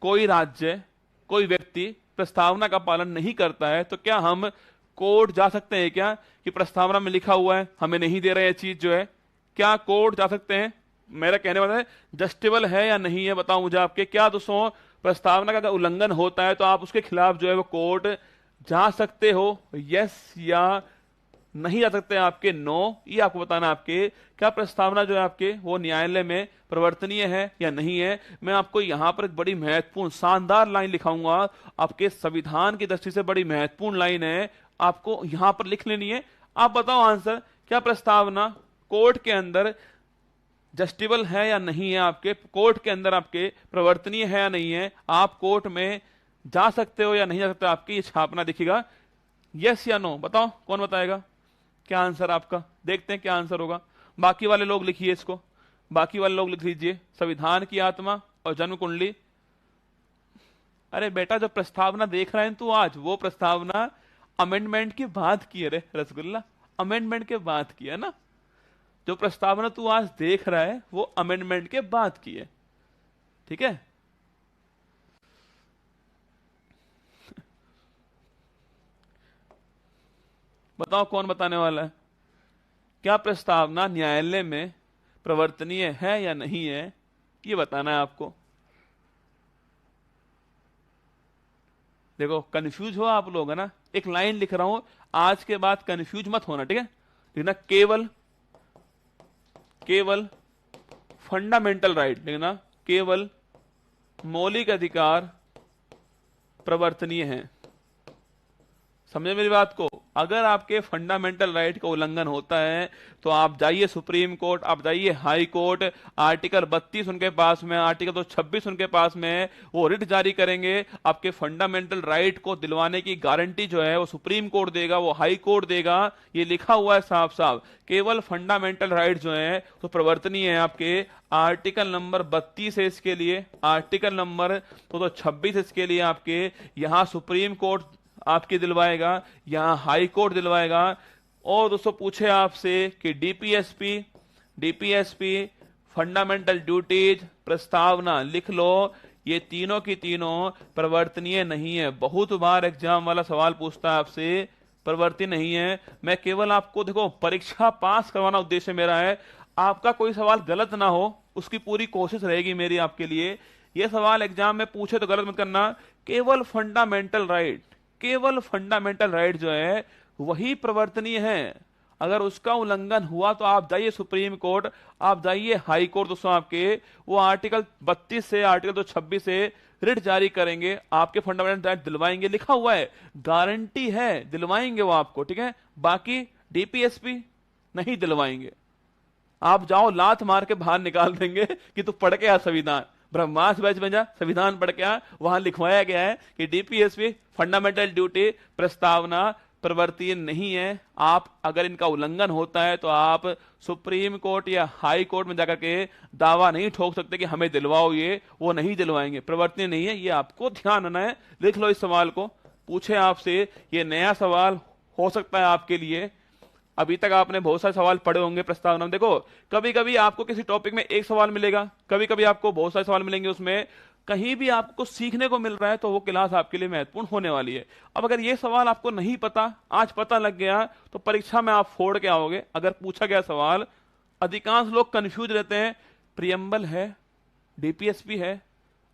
कोई राज्य, कोई व्यक्ति प्रस्तावना का पालन नहीं करता है तो क्या हम कोर्ट जा सकते हैं? क्या कि प्रस्तावना में लिखा हुआ है, हमें नहीं दे रहे ये चीज जो है, क्या कोर्ट जा सकते हैं? मेरा कहने वाला है जस्टिबल है या नहीं है, बताओ मुझे आपके। क्या दोस्तों, प्रस्तावना का अगर उल्लंघन होता है तो आप उसके खिलाफ जो है वो कोर्ट जा सकते हो? यस या नहीं जा सकते आपके? नो। ये आपको बताना आपके, क्या प्रस्तावना जो है आपके वो न्यायालय में प्रवर्तनीय है या नहीं है। मैं आपको यहां पर एक बड़ी महत्वपूर्ण शानदार लाइन लिखाऊंगा, आपके संविधान की दृष्टि से बड़ी महत्वपूर्ण लाइन है, आपको यहां पर लिख लेनी है। आप बताओ आंसर, क्या प्रस्तावना कोर्ट के अंदर जस्टिबल है या नहीं है? आपके कोर्ट के अंदर आपके प्रवर्तनीय है या नहीं है? आप कोर्ट में जा सकते हो या नहीं जा सकते? आपकी ये छापना दिखेगा, यस या नो। बताओ कौन बताएगा क्या आंसर आपका? देखते हैं क्या आंसर होगा। बाकी वाले लोग लिखिए इसको, बाकी वाले लोग लिख लीजिए संविधान की आत्मा और जन्म कुंडली। अरे बेटा, जो प्रस्तावना देख रहे हैं तू आज, वो प्रस्तावना अमेंडमेंट की बात की है रे रसगुल्ला, अमेंडमेंट के बात की है ना। जो प्रस्तावना तू आज देख रहा है वो अमेंडमेंट के बाद की है। ठीक है, बताओ कौन बताने वाला है? क्या प्रस्तावना न्यायालय में प्रवर्तनीय है या नहीं है, ये बताना है आपको। देखो, कंफ्यूज हो आप लोग है ना। एक लाइन लिख रहा हूं, आज के बाद कंफ्यूज मत होना। ठीक है, लिखना केवल फंडामेंटल राइट, लिखना केवल मौलिक अधिकार प्रवर्तनीय है। समझे मेरी बात को? अगर आपके फंडामेंटल राइट का उल्लंघन होता है तो आप जाइए सुप्रीम कोर्ट, आप जाइए हाई कोर्ट, आर्टिकल 32 उनके पास में, आर्टिकल 226 उनके पास में है, वो रिट जारी करेंगे। आपके फंडामेंटल राइट को दिलवाने की गारंटी जो है वो सुप्रीम कोर्ट देगा, वो हाई कोर्ट देगा। ये लिखा हुआ है साफ साफ। केवल फंडामेंटल राइट जो है तो प्रवर्तनीय है आपके आर्टिकल नंबर 32 है इसके लिए, आर्टिकल नंबर 226 इसके लिए आपके यहां सुप्रीम कोर्ट आपके दिलवाएगा, यहां हाई कोर्ट दिलवाएगा। और दोस्तों पूछे आपसे कि डीपीएसपी, डीपीएसपी फंडामेंटल ड्यूटीज प्रस्तावना लिख लो, ये तीनों की तीनों प्रवर्तनीय नहीं है। बहुत बार एग्जाम वाला सवाल पूछता है आपसे, प्रवर्तनीय नहीं है। मैं केवल आपको देखो परीक्षा पास करवाना उद्देश्य मेरा है, आपका कोई सवाल गलत ना हो उसकी पूरी कोशिश रहेगी मेरी आपके लिए। ये सवाल एग्जाम में पूछे तो गलत मत करना। केवल फंडामेंटल राइट, केवल फंडामेंटल राइट जो है वही प्रवर्तनीय है। अगर उसका उल्लंघन हुआ तो आप जाइए सुप्रीम कोर्ट, आप जाइए हाई कोर्ट, दोस्तों आपके वो आर्टिकल 32 से आर्टिकल 226 से रिट जारी करेंगे, आपके फंडामेंटल राइट दिलवाएंगे। लिखा हुआ है, गारंटी है, दिलवाएंगे वो आपको, ठीक है। बाकी डीपीएसपी नहीं दिलवाएंगे। आप जाओ लात मार के बाहर निकाल देंगे कि तू पढ़ के आ संविधान, ब्रह्मास्त्र बैच में जा संविधान पढ़ के आ। वहां लिखवाया गया है कि डीपीएसपी फंडामेंटल ड्यूटी प्रस्तावना प्रवर्तनीय नहीं है। आप अगर इनका उल्लंघन होता है तो आप सुप्रीम कोर्ट या हाई कोर्ट में जाकर के दावा नहीं ठोक सकते कि हमें दिलवाओ, ये वो नहीं दिलवाएंगे, प्रवर्तनीय नहीं है। ये आपको ध्यान रखना है। लिख लो इस सवाल को, पूछे आपसे, ये नया सवाल हो सकता है आपके लिए। अभी तक आपने बहुत सारे सवाल पढ़े होंगे प्रस्तावना में। देखो कभी कभी आपको किसी टॉपिक में एक सवाल मिलेगा, कभी कभी आपको बहुत सारे सवाल मिलेंगे, उसमें कहीं भी आपको सीखने को मिल रहा है तो वो क्लास आपके लिए महत्वपूर्ण होने वाली है। अब अगर ये सवाल आपको नहीं पता, आज पता लग गया तो परीक्षा में आप फोड़ के आओगे। अगर पूछा गया सवाल, अधिकांश लोग कंफ्यूज रहते हैं, प्रियम्बल है, डीपीएसपी है,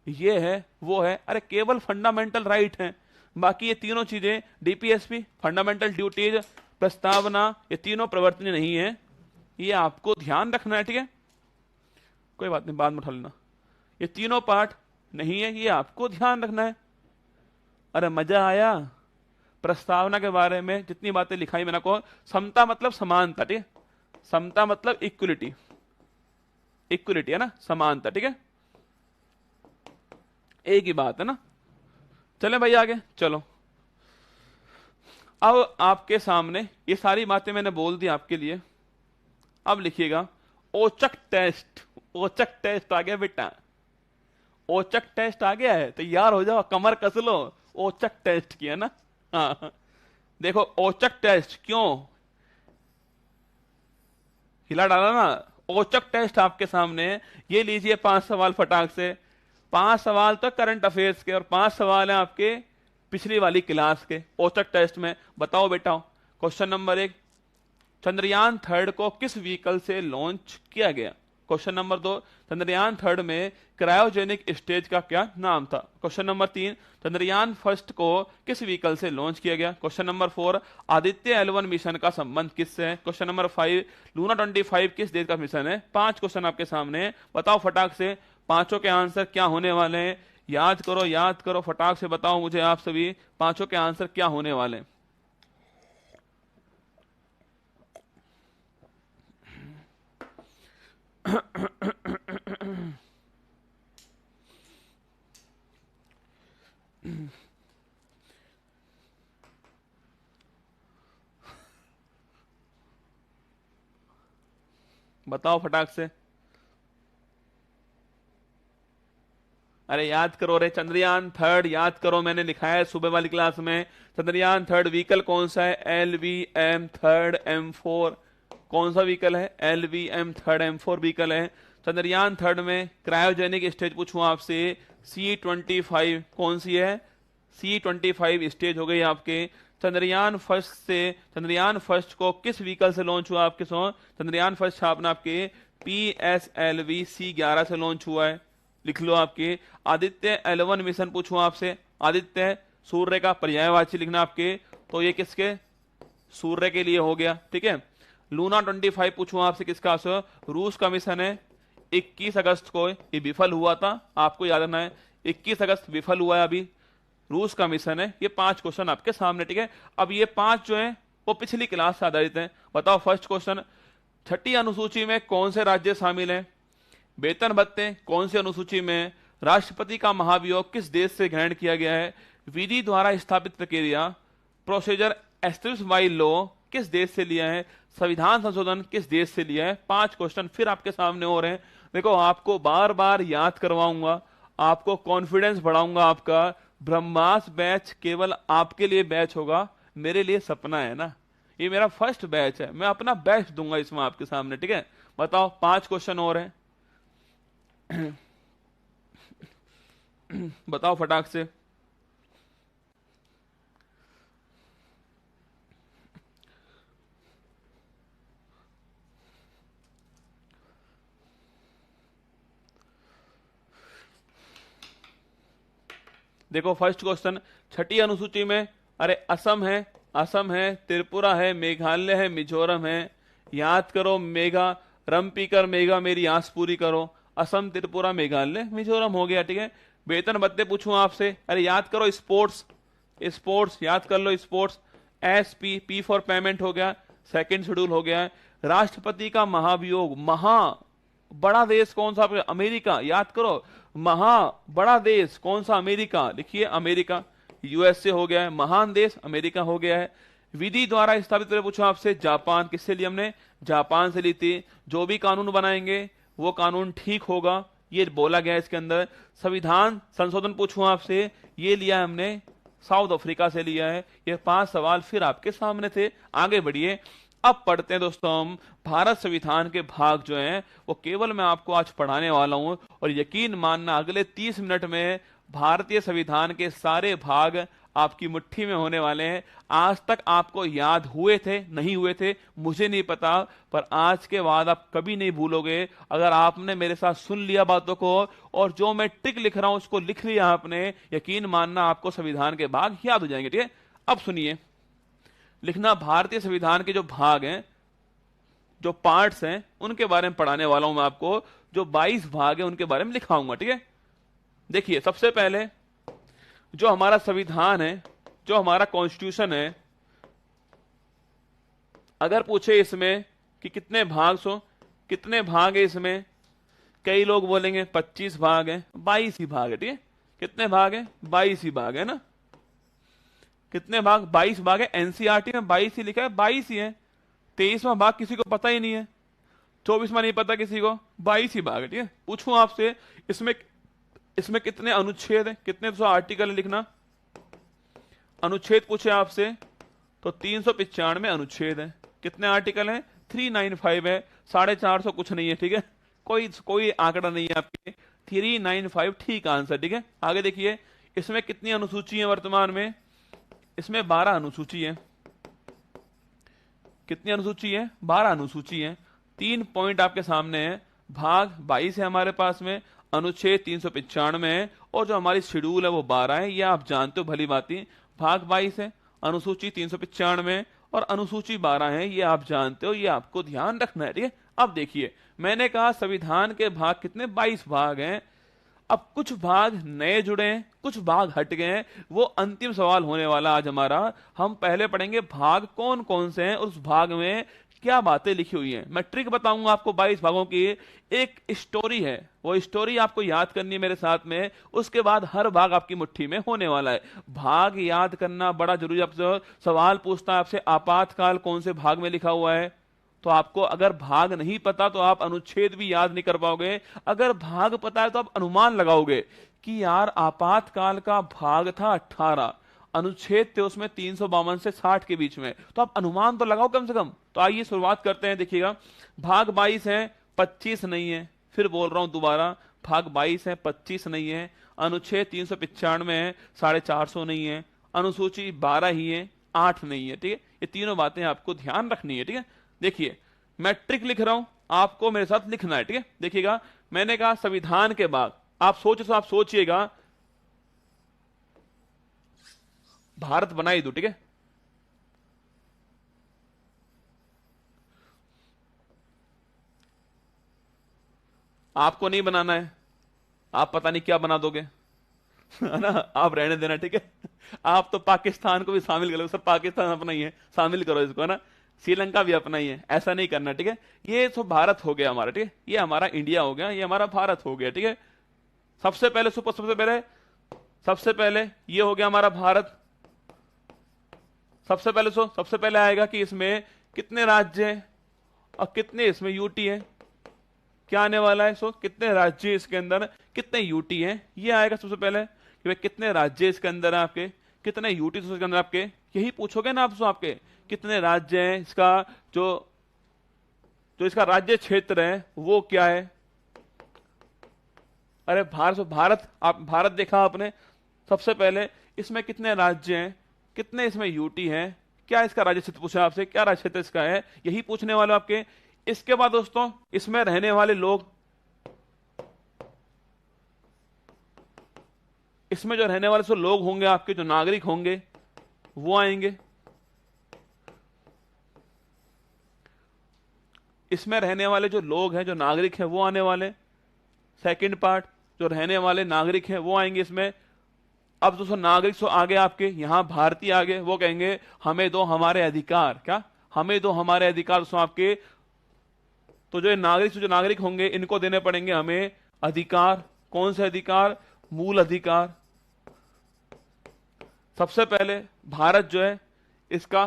ये है वो है। अरे केवल फंडामेंटल राइट है, बाकी ये तीनों चीजें डीपीएसपी, फंडामेंटल ड्यूटीज, प्रस्तावना, ये तीनों प्रवर्तनीय नहीं है। ये आपको ध्यान रखना है, ठीक है। कोई बात नहीं, बाद में उठा लेना। ये तीनों पार्ट नहीं है, ये आपको ध्यान रखना है। अरे मजा आया प्रस्तावना के बारे में, जितनी बातें लिखाई मैंने को। समता मतलब समानता, ठीक है। समता मतलब इक्वलिटी, इक्वलिटी है ना, समानता, ठीक है, एक ही बात है ना। चले भाई आगे चलो। अब आपके सामने ये सारी बातें मैंने बोल दी आपके लिए। अब लिखिएगा औचक टेस्ट, औचक टेस्ट आ गया बेटा, औचक टेस्ट आ गया है, तैयार हो जाओ, कमर कस लो। औचक टेस्ट किया ना, हाँ देखो औचक टेस्ट क्यों हिला डाला ना। औचक टेस्ट आपके सामने, ये लीजिए 5 सवाल फटाक से। 5 सवाल तो करंट अफेयर्स के और 5 सवाल हैं आपके पिछली वाली क्लास के औचक टेस्ट में। बताओ बेटा, क्वेश्चन नंबर 1, चंद्रयान 3 को किस व्हीकल से लॉन्च किया गया? क्वेश्चन नंबर 2, चंद्रयान 3 में क्रायोजेनिक स्टेज का क्या नाम था? क्वेश्चन नंबर 3, चंद्रयान 1 को किस व्हीकल से लॉन्च किया गया? Question number 4, Aditya L1 mission का संबंध किससे है? क्वेश्चन नंबर 5, लूना 25 किस देश का मिशन है? 5 क्वेश्चन आपके सामने, बताओ फटाक से पांचों के आंसर क्या होने वाले हैं। याद करो, याद करो, फटाक से बताओ मुझे आप सभी, पांचों के आंसर क्या होने वाले हैं। बताओ फटाक से। अरे याद करो रे, चंद्रयान 3 याद करो, मैंने लिखा है सुबह वाली क्लास में। चंद्रयान 3 व्हीकल कौन सा है? LVM-3 M4। कौन सा व्हीकल है? LVM-3 M4 व्हीकल है। चंद्रयान 3 में क्रायोजेनिक स्टेज पूछूं आपसे, C-25 कौन सी है? C-25 स्टेज हो गई आपके। चंद्रयान 1 से, चंद्रयान 1 को किस व्हीकल से लॉन्च हुआ आपके? चंद्रयान 1 छापना आपके PSLV C-11 से लॉन्च हुआ है, लिख लो आपके। आदित्य L1 मिशन पूछूं आपसे, आदित्य सूर्य का पर्यायवाची लिखना आपके, तो ये किसके? सूर्य के लिए हो गया, ठीक है। लूना 25 पूछूं आपसे, किसका? रूस का मिशन है। 21 अगस्त को ये विफल हुआ था, आपको याद रखना है, 21 अगस्त विफल हुआ है अभी। रूस का मिशन है। ये 5 क्वेश्चन आपके सामने, ठीक है। अब ये 5 जो है वो पिछली क्लास से आधारित हैं। बताओ फर्स्ट क्वेश्चन, छठी अनुसूची में कौन से राज्य शामिल हैं? वेतन भत्ते कौन सी अनुसूची में है? राष्ट्रपति का महाभियोग किस देश से ग्रहण किया गया है? विधि द्वारा स्थापित प्रक्रिया प्रोसीजर एस्टेब्लिश्ड बाय लॉ किस देश से लिया है? संविधान संशोधन किस देश से लिया है? 5 क्वेश्चन फिर आपके सामने हो रहे हैं। देखो आपको बार बार याद करवाऊंगा, आपको कॉन्फिडेंस बढ़ाऊंगा आपका। ब्रह्मास्त्र बैच केवल आपके लिए बैच होगा, मेरे लिए सपना है ना। ये मेरा फर्स्ट बैच है, मैं अपना बेस्ट दूंगा इसमें आपके सामने, ठीक है। बताओ 5 क्वेश्चन और हैं। बताओ फटाक से। देखो फर्स्ट क्वेश्चन, छठी अनुसूची में अरे असम है, असम है, त्रिपुरा है, मेघालय है, मिजोरम है। याद करो, मेघा रम पी कर मेघा मेरी आस पूरी करो। असम, त्रिपुरा, मेघालय, मिजोरम हो गया, ठीक है। वेतन भत्ते पूछूं आपसे, अरे याद करो स्पोर्ट्स, स्पोर्ट्स याद कर लो, sports. S P, P for payment हो गया, सेकंड शेड्यूल हो गया है। राष्ट्रपति का महाभियोग, महा बड़ा देश कौन सा? अमेरिका, याद करो। महा बड़ा देश कौन सा? अमेरिका, लिखिए अमेरिका। यूएसए हो गया है, महान देश अमेरिका हो गया है। विधि द्वारा स्थापित पूछो आपसे, जापान, किससे ली हमने? जापान से ली थी। जो भी कानून बनाएंगे वो कानून ठीक होगा, ये बोला गया है इसके अंदर। संविधान संशोधन पूछूं आपसे, ये लिया हमने साउथ अफ्रीका से लिया है। ये 5 सवाल फिर आपके सामने थे। आगे बढ़िए, अब पढ़ते हैं दोस्तों हम भारत संविधान के भाग जो हैं, वो केवल मैं आपको आज पढ़ाने वाला हूं, और यकीन मानना अगले 30 मिनट में भारतीय संविधान के सारे भाग आपकी मुट्ठी में होने वाले हैं। आज तक आपको याद हुए थे, नहीं हुए थे, मुझे नहीं पता, पर आज के बाद आप कभी नहीं भूलोगे अगर आपने मेरे साथ सुन लिया बातों को, और जो मैं ट्रिक लिख रहा हूं उसको लिख लिया आपने। यकीन मानना आपको संविधान के भाग याद हो जाएंगे, ठीक है। अब सुनिए, लिखना भारतीय संविधान के जो भाग हैं, जो पार्ट्स हैं, उनके बारे में पढ़ाने वाला हूं मैं आपको। जो 22 भाग हैं उनके बारे में लिखाऊंगा, ठीक है। देखिए सबसे पहले जो हमारा संविधान है, जो हमारा कॉन्स्टिट्यूशन है, अगर पूछे इसमें कि कितने भाग सो, कितने भाग है इसमें, कई लोग बोलेंगे 25 भाग हैं, 22 ही भाग है, ठीक है। कितने भाग हैं? 22 ही भाग है ना। कितने भाग? 22 भाग है। एनसीईआरटी में 22 ही लिखा है, 22 ही है। 23वां भाग किसी को पता ही नहीं है, 24वां नहीं पता किसी को, 22 ही भाग है, ठीक है। पूछूं आपसे, इसमें इसमें कितने अनुच्छेद है, कितने तो आर्टिकल है, लिखना। अनुच्छेद पूछे आपसे तो 395 अनुच्छेद है। कितने आर्टिकल हैं? 395 है, 450 कुछ नहीं है, ठीक है। कोई कोई आंकड़ा नहीं है आपके, 395 ठीक आंसर, ठीक है। आगे देखिए, इसमें कितनी अनुसूची है वर्तमान में? इसमें 12 अनुसूची है। कितनी अनुसूची है? 12 अनुसूची है। 3 पॉइंट आपके सामने है। भाग 22 है हमारे पास में, अनुच्छेद 395 है, और जो हमारी शेड्यूल है वो 12 है। ये आप जानते हो भली बात ही। भाग 22 है, अनुसूची 395 है, और अनुसूची 12 है, ये आप जानते हो, ये आपको ध्यान रखना है, ठीक है। अब देखिए, मैंने कहा संविधान के भाग कितने? 22 भाग हैं। अब कुछ भाग नए जुड़े हैं, कुछ भाग हट गए हैं, वो अंतिम सवाल होने वाला आज हमारा। हम पहले पढ़ेंगे भाग कौन कौन से हैं और उस भाग में क्या बातें लिखी हुई हैं। मैं ट्रिक बताऊंगा आपको 22 भागों की। एक स्टोरी है, वो स्टोरी आपको याद करनी है मेरे साथ में, उसके बाद हर भाग आपकी मुट्ठी में होने वाला है। भाग याद करना बड़ा जरूरी। आपसे सवाल पूछता है आपसे, आपातकाल कौन से भाग में लिखा हुआ है, तो आपको अगर भाग नहीं पता तो आप अनुच्छेद भी याद नहीं कर पाओगे। अगर भाग पता है तो आप अनुमान लगाओगे कि यार आपातकाल का भाग था 18, अनुच्छेद थे उसमें 352 से 60 के बीच में, तो आप अनुमान तो लगाओ कम से कम। तो आइए शुरुआत करते हैं। देखिएगा, भाग 22 है, 25 नहीं है। फिर बोल रहा हूं दोबारा, भाग 22 है, 25 नहीं है। अनुच्छेद 395 है, 450 नहीं है। अनुसूची 12 ही है, 8 नहीं है, ठीक है। ये तीनों बातें आपको ध्यान रखनी है, ठीक है। देखिए, मैं ट्रिक लिख रहा हूं, आपको मेरे साथ लिखना है, ठीक है। देखिएगा, मैंने कहा संविधान के बाद आप सोचिएगा भारत बना ही दो, ठीक है। आपको नहीं बनाना है, आप पता नहीं क्या बना दोगे। है ना, आप रहने देना, ठीक है। आप तो पाकिस्तान को भी शामिल कर लो सर, पाकिस्तान अपना ही है, शामिल करो इसको, है ना। श्रीलंका भी अपना ही है, ऐसा नहीं करना, ठीक है। ये तो भारत हो गया हमारा, ठीक है, ये हमारा इंडिया हो गया, ये हमारा भारत हो गया, ठीक है। सबसे पहले सबसे पहले ये हो गया हमारा भारत। सबसे पहले आएगा कि इसमें कितने राज्य हैं और कितने इसमें यूटी है। क्या आने वाला है, कितने राज्य इसके अंदर, कितने यूटी हैं, ये आएगा सबसे पहले कि भाई कितने राज्य इसके अंदर है आपके, कितने यूटी इसके अंदर आपके, यही पूछोगे ना आप, आपके कितने राज्य हैं, इसका जो जो इसका राज्य क्षेत्र है वो क्या है। अरे भारत, आप भारत देखा आपने, सबसे पहले इसमें कितने राज्य हैं, कितने इसमें यूटी हैं, क्या इसका राज्य क्षेत्र पूछा आपसे, क्या राज्य क्षेत्र इसका है, यही पूछने वाले आपके। इसके बाद दोस्तों इसमें रहने वाले लोग, इसमें जो रहने वाले सब लोग होंगे आपके, जो नागरिक होंगे वो आएंगे। इसमें रहने वाले जो लोग हैं, जो नागरिक हैं वो आने वाले। सेकंड पार्ट, जो रहने वाले नागरिक हैं वो आएंगे इसमें। अब दोस्तों नागरिक सो आगे आपके, यहां भारतीय आगे, वो कहेंगे हमें दो हमारे अधिकार, क्या हमें दो हमारे अधिकार दोस्तों आपके। तो जो नागरिक होंगे इनको देने पड़ेंगे हमें अधिकार। कौन से अधिकार, मूल अधिकार। सबसे पहले भारत जो है इसका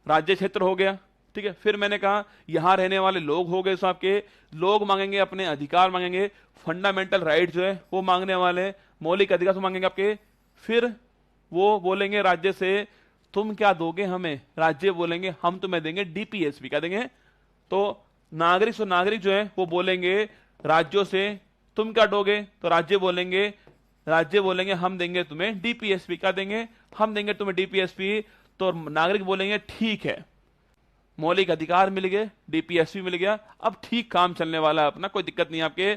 राज्य क्षेत्र हो गया, ठीक है। फिर मैंने कहा यहां रहने वाले लोग हो गए, आपके लोग मांगेंगे अपने अधिकार, मांगेंगे फंडामेंटल राइट जो है वो मांगने वाले, मौलिक अधिकार मांगेंगे आपके। फिर वो बोलेंगे राज्य से तुम क्या दोगे हमें, राज्य बोलेंगे हम तुम्हें देंगे डीपीएसपी, क्या देंगे। तो नागरिक जो है वो बोलेंगे राज्यों से तुम क्या दोगे, तो राज्य बोलेंगे हम देंगे तुम्हें डीपीएसपी, क्या देंगे, हम देंगे तुम्हें डीपीएसपी। तो नागरिक बोलेंगे ठीक है, मौलिक अधिकार मिल गए, डीपीएसपी मिल गया, अब ठीक काम चलने वाला है अपना, कोई दिक्कत नहीं आपके।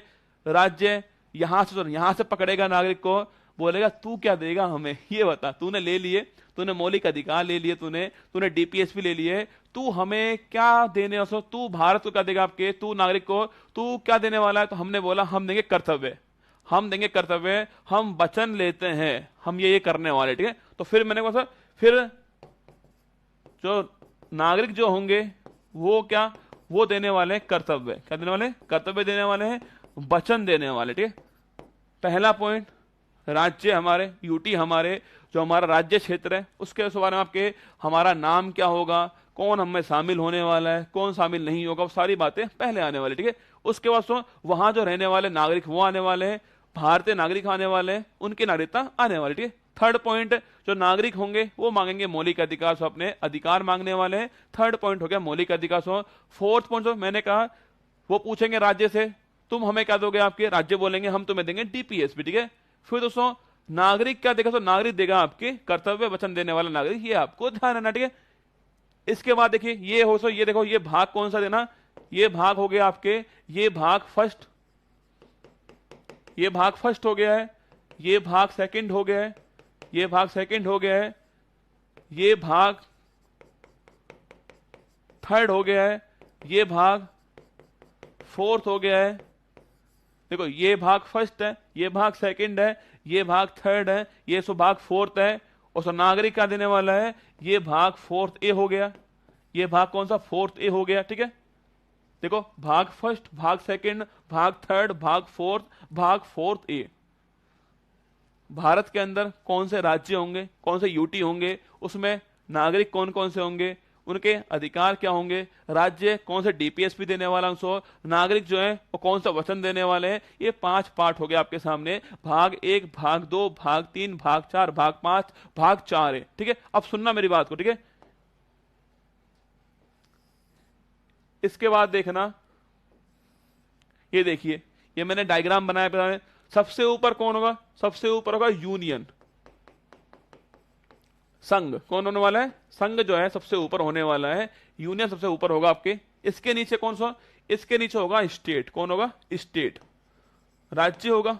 राज्य यहां से पकड़ेगा नागरिक को, बोलेगा तू क्या देगा हमें, ये बता, तूने ले लिए, तूने मौलिक अधिकार ले लिए, तूने डीपीएसपी ले लिए, तू हमें क्या देने, तू भारत को क्या देगा आपके, तू नागरिक को तू क्या देने वाला है। तो हमने बोला हम देंगे कर्तव्य, हम वचन लेते हैं, हम ये करने वाले, ठीक है। तो फिर मैंने कहा सर, फिर जो नागरिक जो होंगे वो क्या, वो देने वाले हैं कर्तव्य, क्या देने वाले, कर्तव्य देने वाले हैं, वचन देने वाले, ठीक है। पहला पॉइंट, राज्य हमारे, यूटी हमारे, जो हमारा राज्य क्षेत्र है उसके बारे में आपके, हमारा नाम क्या होगा, कौन हमें शामिल होने वाला है, कौन शामिल नहीं होगा, वो सारी बातें पहले आने वाली, ठीक है। उसके बाद तो वहां जो रहने वाले नागरिक वो आने वाले हैं, भारतीय नागरिक आने वाले हैं, उनकी नागरिकता आने वाली, ठीक है। थर्ड पॉइंट, जो नागरिक होंगे वो मांगेंगे मौलिक अधिकार, सो अपने अधिकार मांगने वाले हैं। थर्ड पॉइंट हो गया मौलिक अधिकार। सो फोर्थ पॉइंट जो मैंने कहा, वो पूछेंगे राज्य से तुम हमें क्या दोगे, आपके राज्य बोलेंगे हम तुम्हें देंगे डीपीएसपी, ठीक है। फिर दोस्तों नागरिक क्या देगा, तो नागरिक देगा आपके कर्तव्य वचन देने वाला नागरिक, ये आपको ध्यान रखना, ठीक है। इसके बाद देखिए ये देखो ये भाग कौन सा देना, ये भाग हो गया आपके, ये भाग फर्स्ट हो गया है, ये भाग सेकंड हो गया है, ये भाग सेकंड हो गया है, ये भाग थर्ड हो गया है, ये भाग फोर्थ हो गया है। देखो ये भाग फर्स्ट है, ये भाग सेकंड है, ये भाग थर्ड है, ये सो भाग फोर्थ है, और सो नागरिक का देने वाला है, ये भाग फोर्थ ए हो गया, ये भाग कौन सा, फोर्थ ए हो गया, ठीक है। देखो भाग फर्स्ट, भाग सेकंड, भाग थर्ड, भाग फोर्थ ए। भारत के अंदर कौन से राज्य होंगे, कौन से यूटी होंगे, उसमें नागरिक कौन कौन से होंगे, उनके अधिकार क्या होंगे, राज्य कौन से डीपीएसपी देने वाला उनको, नागरिक जो है वो कौन सा वचन देने वाले हैं। ये 5 पार्ट हो गए आपके सामने, भाग 1, भाग 2, भाग 3, भाग 4, भाग 5, भाग 4 है, ठीक है। अब सुनना मेरी बात को, ठीक है। इसके बाद देखना, ये देखिए ये मैंने डायग्राम बनाया, सबसे ऊपर कौन होगा, सबसे ऊपर होगा यूनियन, संघ। कौन होने वाला है, संघ जो है सबसे ऊपर होने वाला है, यूनियन सबसे ऊपर होगा आपके। इसके नीचे कौन सा, इसके नीचे होगा स्टेट, कौन होगा, स्टेट, राज्य होगा।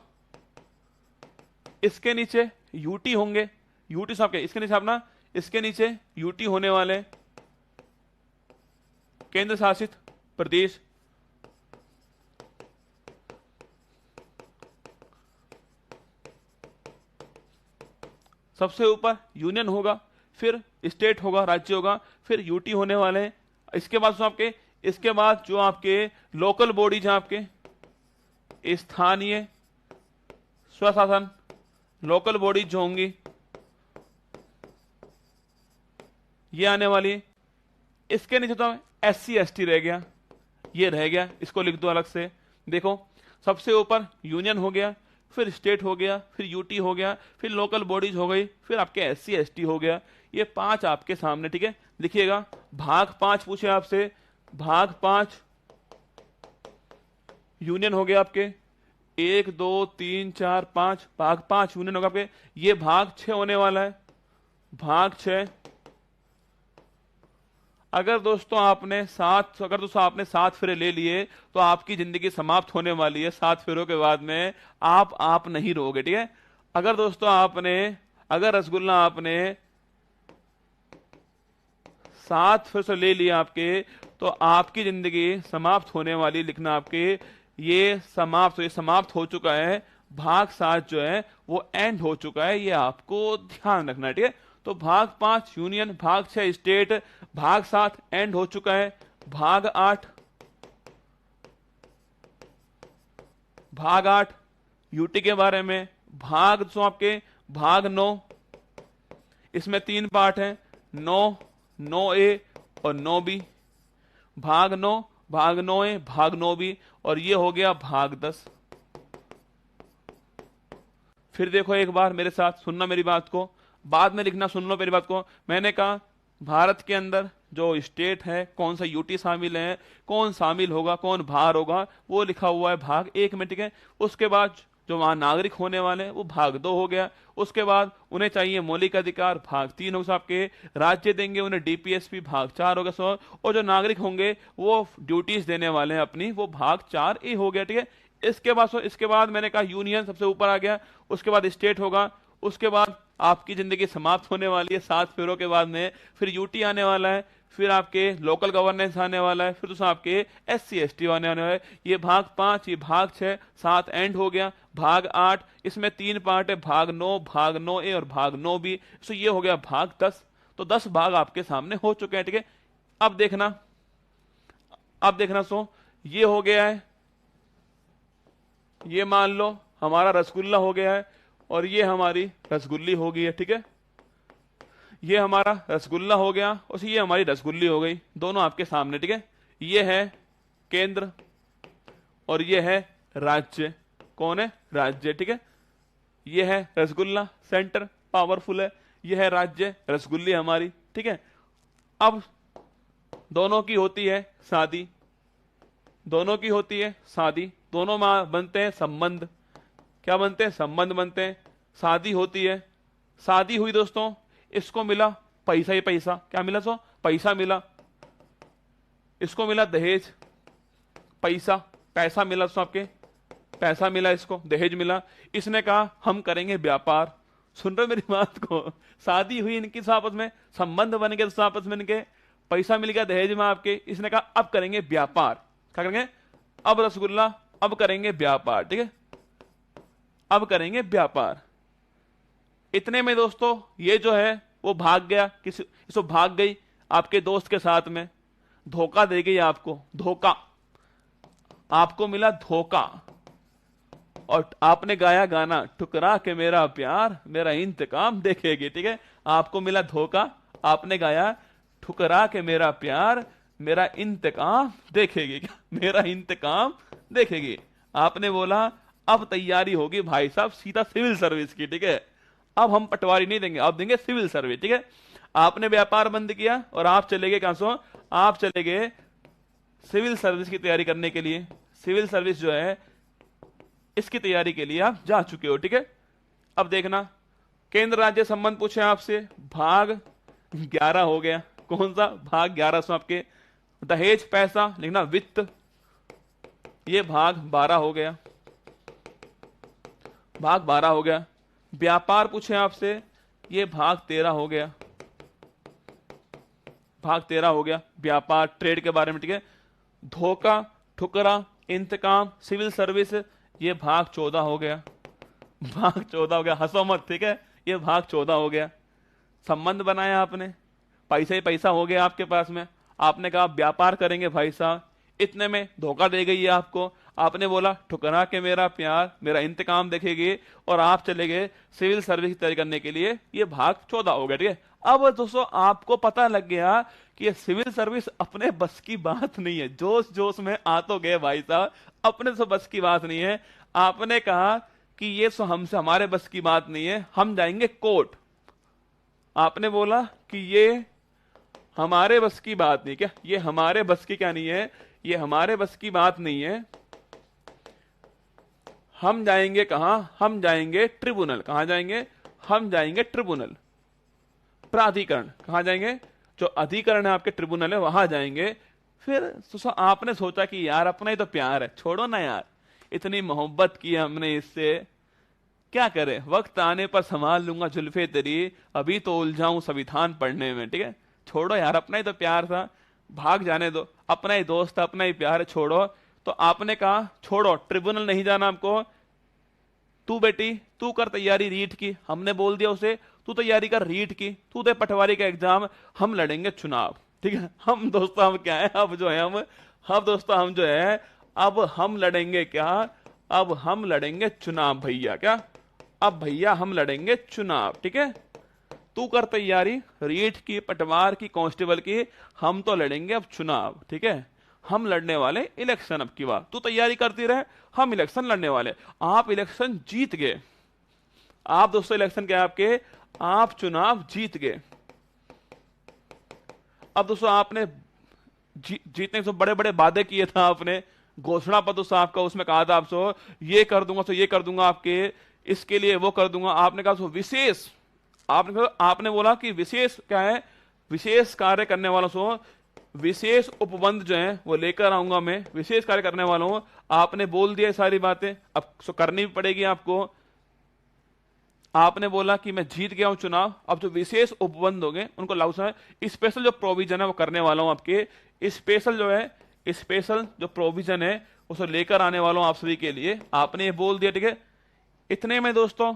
इसके नीचे यूटी होंगे, यूटी साहब के इसके नीचे अपना, इसके नीचे यूटी होने वाले केंद्र शासित प्रदेश, सबसे ऊपर यूनियन होगा, फिर स्टेट होगा, राज्य होगा, फिर यूटी होने वाले हैं। इसके बाद इसके बाद जो आपके लोकल बॉडीज हैं, आपके स्थानीय स्वशासन लोकल बॉडीज जो होंगी ये आने वाली है। इसके नीचे तो SC ST रह गया, ये रह गया, इसको लिख दो अलग से। देखो सबसे ऊपर यूनियन हो गया, फिर स्टेट हो गया, फिर यूटी हो गया, फिर लोकल बॉडीज हो गई, फिर आपके SC ST हो गया। ये 5 आपके सामने, ठीक है। लिखिएगा भाग 5 पूछे आपसे, भाग 5 यूनियन हो गया आपके 1 2 3 4 5, भाग 5 यूनियन होगा आपके। ये भाग 6 होने वाला है, भाग 6। अगर दोस्तों आपने 7 फेरे ले लिए तो आपकी जिंदगी समाप्त होने वाली है। 7 फेरों के बाद में आप नहीं रहोगे, ठीक है। अगर दोस्तों अगर रसगुल्ला आपने 7 फेर से ले लिया आपके, तो आपकी जिंदगी समाप्त होने वाली। लिखना आपके ये समाप्त हो चुका है। भाग 7 जो है वो एंड हो चुका है, ये आपको ध्यान रखना है, ठीक है। तो भाग 5 यूनियन, भाग 6 स्टेट, भाग 7 एंड हो चुका है। भाग 8 यूटी के बारे में। भाग जो आपके भाग 9, इसमें 3 पार्ट हैं, 9A और 9B। भाग 9, भाग 9A, भाग 9B, और ये हो गया भाग 10। फिर देखो एक बार मेरे साथ सुनना मेरी बात को, बाद में लिखना, सुन लो मेरी बात को। मैंने कहा भारत के अंदर जो स्टेट है, कौन सा यूटी शामिल है, कौन शामिल होगा, कौन बाहर होगा, वो लिखा हुआ है भाग 1 में, ठीक है। उसके बाद जो वहां नागरिक होने वाले हैं वो भाग 2 हो गया। उसके बाद उन्हें चाहिए मौलिक अधिकार, भाग 3 होगा आपके। राज्य देंगे उन्हें DPSP, भाग 4 होगा सर। और जो नागरिक होंगे वो ड्यूटीज देने वाले हैं अपनी, वो भाग 4A हो गया, ठीक है। इसके बाद मैंने कहा यूनियन सबसे ऊपर आ गया, उसके बाद स्टेट होगा, उसके बाद आपकी जिंदगी समाप्त होने वाली है 7 फेरों के बाद में। फिर यूटी आने वाला है, फिर आपके लोकल गवर्नेंस आने वाला है, फिर आपके SC ST आने वाला है। ये भाग 5, ये भाग 6, 7 एंड हो गया। भाग 8, इसमें 3 पार्ट है, भाग 9, भाग 9A और भाग 9B। तो ये हो गया भाग 10। तो 10 भाग आपके सामने हो चुके हैं, ठीक है। अब देखना ये हो गया है, ये मान लो हमारा रसगुल्ला हो गया है, और ये हमारी रसगुल्ली हो गई है, ठीक है। ये हमारा रसगुल्ला हो गया और ये हमारी रसगुल्ली हो गई, दोनों आपके सामने, ठीक है। ये है केंद्र और ये है राज्य। कौन है? राज्य, ठीक है। ये है रसगुल्ला, सेंटर पावरफुल है, ये है राज्य, रसगुल्ली हमारी, ठीक है। अब दोनों की होती है शादी, दोनों में बनते हैं संबंध। क्या बनते हैं? संबंध बनते हैं। शादी होती है, शादी हुई दोस्तों, इसको मिला पैसा ही पैसा। क्या मिला? पैसा मिला। इसको मिला दहेज, पैसा मिला आपके, पैसा मिला, इसको दहेज मिला। इसने कहा हम करेंगे व्यापार। सुन रहे हो मेरी बात को? शादी हुई इनकी आपस में, संबंध बन गए आपस में इनके, पैसा मिल गया दहेज में आपके। इसने कहा अब करेंगे व्यापार। क्या करेंगे? अब रसगुल्ला, अब करेंगे व्यापार, ठीक है। अब करेंगे व्यापार। इतने में दोस्तों ये जो है वो भाग गया, इसको भाग गई आपके दोस्त के साथ में, धोखा दे गई आपको, धोखा, आपको मिला धोखा। और आपने गाया गाना, ठुकरा के मेरा प्यार मेरा इंतकाम देखेगी, ठीक है। आपको मिला धोखा, आपने गाया ठुकरा के मेरा प्यार मेरा इंतकाम देखेगी। मेरा इंतकाम देखेगी। आपने बोला अब तैयारी होगी भाई साहब सीधा सिविल सर्विस की, ठीक है। अब हम पटवारी नहीं देंगे, अब देंगे सिविल सर्विस, ठीक है। आपने व्यापार बंद किया और आप चले गए कहां? आप चले गए सिविल सर्विस की तैयारी करने के लिए। सिविल सर्विस जो है इसकी तैयारी के लिए आप जा चुके हो, ठीक है। अब देखना, केंद्र राज्य संबंध पूछे आपसे, भाग 11 हो गया। कौन सा? भाग 11 आपके। दहेज पैसा लिखना, वित्त, ये भाग 12 हो गया, भाग 12 हो गया। व्यापार पूछे आपसे, ये भाग 13 हो गया, भाग 13 हो गया। व्यापार ट्रेड के बारे में, ठीक है। धोखा, ठुकरा, इंतकाम, सिविल सर्विस, ये भाग 14 हो गया, भाग 14 हो गया। हंसो मत, ठीक है, ये भाग 14 हो गया। संबंध बनाया आपने, पैसा ही पैसा हो गया आपके पास में, आपने कहा व्यापार करेंगे भाई साहब, इतने में धोखा दे गई है आपको, आपने बोला ठुकरा के मेरा प्यार मेरा इंतकाम देखेगी, और आप चले गए सिविल सर्विस की तैयारी करने के लिए। ये भाग 14 हो गया, ठीक है। अब दोस्तों आपको पता लग गया कि ये सिविल सर्विस अपने बस की बात नहीं है। जोश जोश में आ तो गए भाई साहब, अपने से बस की बात नहीं है। आपने कहा कि ये सो हमसे हमारे बस की बात नहीं है, हम जाएंगे कोर्ट। आपने बोला कि ये हमारे बस की बात नहीं, क्या ये हमारे बस की क्या नहीं है, ये हमारे बस की बात नहीं है, हम जाएंगे कहां, हम जाएंगे ट्रिब्यूनल। कहां जाएंगे, हम जाएंगे ट्रिब्यूनल, प्राधिकरण। कहां जाएंगे, जो अधिकरण है आपके ट्रिब्यूनल है वहां जाएंगे। फिर आपने सोचा कि यार अपना ही तो प्यार है, छोड़ो ना यार, इतनी मोहब्बत की हमने इससे, क्या करे, वक्त आने पर संभाल लूंगा जुल्फे तेरी, अभी तो उलझाऊं संविधान पढ़ने में, ठीक है। छोड़ो यार, अपना ही तो प्यार था, भाग जाने दो, अपना ही दोस्त, अपना ही प्यार है, छोड़ो। तो आपने कहा छोड़ो, ट्रिब्यूनल नहीं जाना आपको, तू बेटी तू कर तैयारी रीट की। हमने बोल दिया उसे तू तैयारी कर रीट की, तू दे पटवारी का एग्जाम, हम लड़ेंगे चुनाव, ठीक है। हम दोस्तों हम क्या है, अब जो है हम दोस्तों हम जो है अब हम लड़ेंगे क्या, अब हम लड़ेंगे चुनाव भैया, क्या अब भैया हम लड़ेंगे चुनाव, ठीक है। तू कर तैयारी रीट की, पटवार की, कांस्टेबल की, हम तो लड़ेंगे अब चुनाव, ठीक है। हम लड़ने वाले इलेक्शन अब की बार, तू तैयारी करती रहे, हम इलेक्शन लड़ने वाले। आप इलेक्शन जीत गए, आप दोस्तों इलेक्शन क्या आपके, आप चुनाव जीत गए। अब दोस्तों आपने जीतने से बड़े बड़े वादे किए था, आपने घोषणा पत्र आपका उसमें कहा था आपसे ये कर दूंगा, तो ये कर दूंगा आपके, इसके लिए वो कर दूंगा। आपने कहा विशेष, आपने बोला कि विशेष क्या है, विशेष कार्य करने वालों से विशेष उपबंध जो है वो लेकर आऊंगा मैं, विशेष कार्य करने वालों हूं। आपने बोल दिया सारी बातें, अब करनी भी पड़ेगी आपको। आपने बोला कि मैं जीत गया हूं चुनाव, अब जो विशेष उपबंध हो गए उनको लागू है, स्पेशल जो प्रोविजन है वो करने वाला हूं आपके, स्पेशल जो है, स्पेशल जो प्रोविजन है उसे लेकर आने वाला हूं आप सभी के लिए। आपने ये बोल दिया, ठीक है। इतने में दोस्तों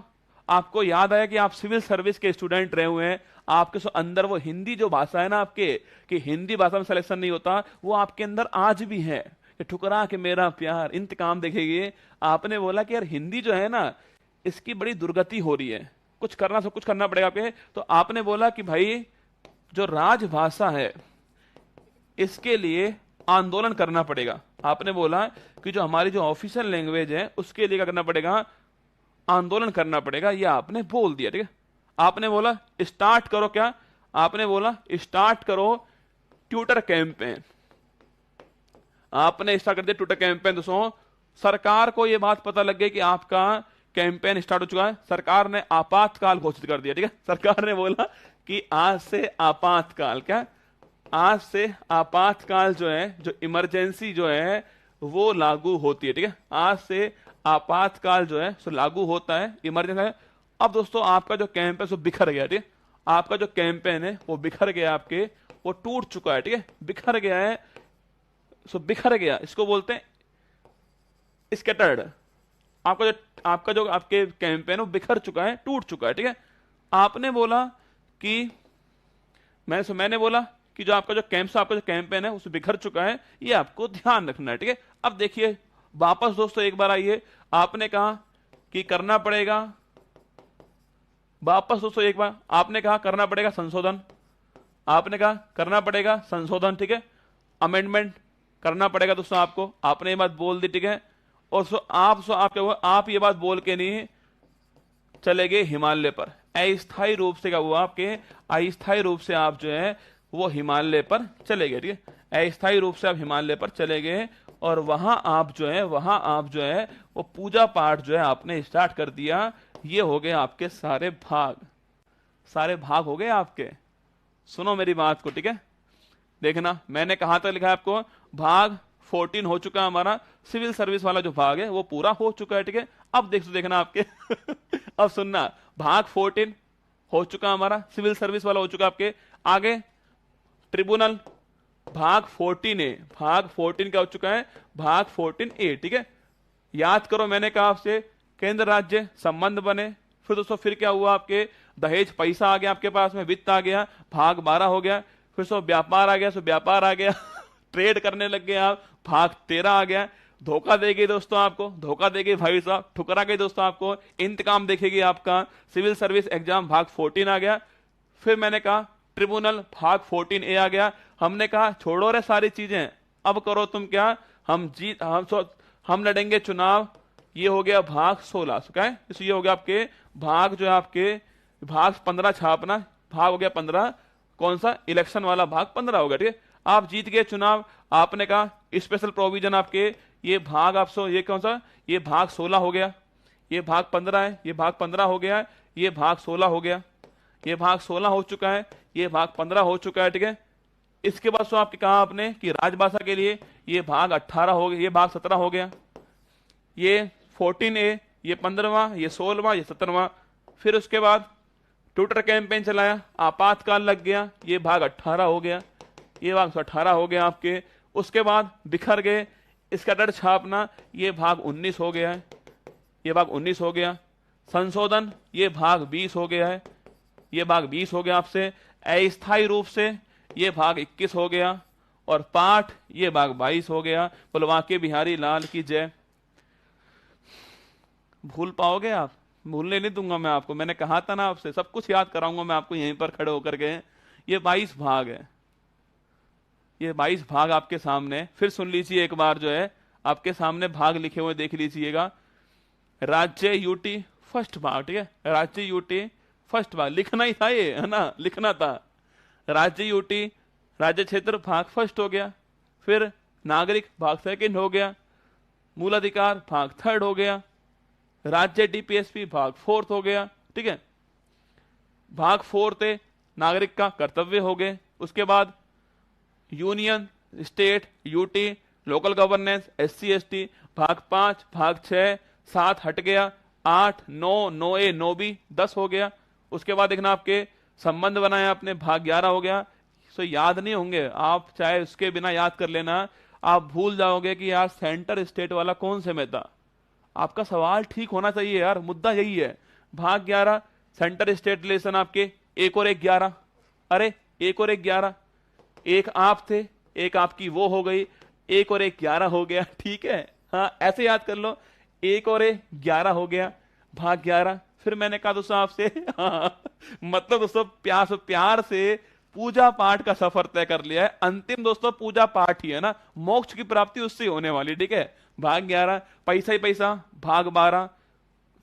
आपको याद आया कि आप सिविल सर्विस के स्टूडेंट रहे हुए हैं, आपके अंदर वो हिंदी जो भाषा है ना आपके, कि हिंदी भाषा में सिलेक्शन नहीं होता, वो आपके अंदर आज भी है कि ठुकरा के मेरा प्यार इंतकाम देखेगी। आपने बोला कि यार हिंदी जो है ना इसकी बड़ी दुर्गति हो रही है, कुछ करना, सब कुछ करना पड़ेगा आपके। तो आपने बोला कि भाई जो राजभाषा है इसके लिए आंदोलन करना पड़ेगा। आपने बोला कि जो हमारी जो ऑफिशियल लैंग्वेज है उसके लिए क्या करना पड़ेगा, आंदोलन करना पड़ेगा, ये आपने बोल दिया, ठीक है। आपने बोला स्टार्ट करो, क्या आपने बोला स्टार्ट करो ट्विटर कैंपेन। आपने स्टार्ट कर दिया ट्विटर कैंपेन। दोस्तों सरकार को यह बात पता लग गई कि आपका कैंपेन स्टार्ट हो चुका है, सरकार ने आपातकाल घोषित कर दिया, ठीक है। सरकार ने बोला कि आज से आपातकाल, क्या आज से आपातकाल जो है, जो इमरजेंसी जो है वो लागू होती है, ठीक है। आज से आपातकाल जो है सो लागू होता है, इमरजेंसी है। अब दोस्तों आपका जो कैंपेन सो बिखर गया, ठीक है। आपका जो कैंपेन है वो बिखर गया, आपके वो टूट चुका है, ठीक है, बिखर गया है, सो बिखर गया, इसको बोलते हैं स्कैटर्ड। आपका जो आपके कैंपेन वो बिखर चुका है, टूट चुका है, ठीक है। आपने बोला कि मैंने बोला कि जो आपका जो कैंपेन है उसे बिखर चुका है, ये आपको ध्यान रखना है, ठीक है। अब देखिए वापस दोस्तों एक बार आइए, आपने कहा कि करना पड़ेगा, वापस दोस्तों एक बार आपने कहा करना पड़ेगा संशोधन, आपने कहा करना पड़ेगा संशोधन, ठीक है, अमेंडमेंट करना पड़ेगा दोस्तों आपको, आपने ये बात बोल दी, ठीक है। और आप ये बात बोल के नहीं चले गए हिमालय पर, अस्थायी रूप से क्या हुआ आपके, अस्थायी रूप से आप जो है वो हिमालय पर चले गए, ठीक है। अस्थायी रूप से आप हिमालय पर चले गए और वहां आप जो है वो पूजा पाठ जो है आपने स्टार्ट कर दिया। ये हो गए आपके सारे भाग हो गए आपके। सुनो मेरी बात को, ठीक है। देखना मैंने कहा था, लिखा है आपको भाग 14 हो चुका है हमारा, सिविल सर्विस वाला जो भाग है वो पूरा हो चुका है, ठीक है। अब देखना आपके अब सुनना, भाग 14 हो चुका हमारा, सिविल सर्विस वाला हो चुका आपके। आगे ट्रिब्यूनल भाग 14 क्या हो चुका है, भाग 14A, ठीक है। याद करो मैंने कहा आपसे केंद्र राज्य संबंध बने, फिर दोस्तों फिर क्या हुआ आपके दहेज पैसा आ गया आपके पास में, वित्त आ गया, भाग 12 हो गया। फिर सो व्यापार आ गया, सो व्यापार आ गया ट्रेड करने लग गए आप, भाग 13 आ गया। धोखा देगी दोस्तों आपको, धोखा देगी भाई साहब, ठुकरा गई दोस्तों आपको, इंतकाम देखेगी आपका, सिविल सर्विस एग्जाम भाग 14 आ गया। फिर मैंने कहा ट्रिब्यूनल भाग 14A आ गया। हमने कहा छोड़ो रे सारी चीजें, अब करो तुम क्या, हम लड़ेंगे चुनाव। ये हो गया भाग 16, क्या है इस, ये हो गया आपके भाग जो है आपके भाग 15 छापना, भाग हो गया 15, कौन सा इलेक्शन वाला भाग 15 हो गया, ठीक है। आप जीत गए चुनाव। आपने कहा स्पेशल प्रोविजन आपके, ये भाग आप ये कौन सा, ये भाग 16 हो गया, ये भाग 15 है, ये भाग 15 हो गया, ये भाग 16 हो गया, ये भाग 16 हो चुका है, ये भाग 15 हो चुका है, ठीक है। इसके बाद सो आपने कहा आपने कि राजभाषा के लिए ये भाग 18 हो गया, ये भाग 17 हो गया, ये 14A, ये 15वां, ये 16वां, ये 17वां। फिर उसके बाद ट्विटर कैंपेन चलाया, आपातकाल लग गया, ये भाग 18 हो गया, ये भाग 18 हो गया आपके। उसके बाद बिखर गए, इसका डर छापना, ये भाग 19 हो गया है, ये भाग 19 हो गया। संशोधन, ये भाग 20 हो गया है, ये भाग 20 हो गया आपसे। अस्थायी रूप से ये भाग 21 हो गया, और पाठ ये भाग 22 हो गया। बोलो वाके बिहारी लाल की जय। भूल पाओगे आप? भूलने नहीं दूंगा मैं आपको, मैंने कहा था ना आपसे, सब कुछ याद कराऊंगा मैं आपको यहीं पर खड़े होकर के। ये 22 भाग है, ये 22 भाग आपके सामने। फिर सुन लीजिए एक बार, जो है आपके सामने भाग लिखे हुए देख लीजिएगा। राज्य यूटी फर्स्ट भाग, ठीक है, राज्य यूटी फर्स्ट भाग लिखना ही था, ये है ना, लिखना था। राज्य यूटी राज्य क्षेत्र भाग फर्स्ट हो गया। फिर नागरिक भाग सेकंड हो गया। मूल अधिकार भाग थर्ड हो गया। राज्य डीपीएसपी भाग फोर्थ हो गया, ठीक है। भाग फोर्थ है नागरिक का कर्तव्य हो गए। उसके बाद union, state, UT, local governance, SC ST भाग 5, भाग 6, 7 हट गया, 8, 9, 9A, 9B 10 हो गया। उसके बाद देखना आपके संबंध बनाया आपने, भाग 11 हो गया। सो याद नहीं होंगे आप, चाहे उसके बिना याद कर लेना, आप भूल जाओगे कि यार सेंटर स्टेट वाला कौन से में था। आपका सवाल ठीक होना चाहिए यार, मुद्दा यही है। भाग 11 सेंटर स्टेट रिलेशन आपके 1 और 1 11, अरे 1 और 1 11, एक आप थे, एक आपकी वो हो गई, 1 और 1 11 हो गया, ठीक है। हाँ ऐसे याद कर लो, 1 और 1 11 हो गया, भाग 11। फिर मैंने कहा दोस्तों आपसे हाँ, मतलब दोस्तों प्यार से पूजा पाठ का सफर तय कर लिया है। अंतिम दोस्तों पूजा पाठ ही है ना, मोक्ष की प्राप्ति उससे होने वाली, ठीक है। भाग 11 पैसा ही पैसा, भाग 12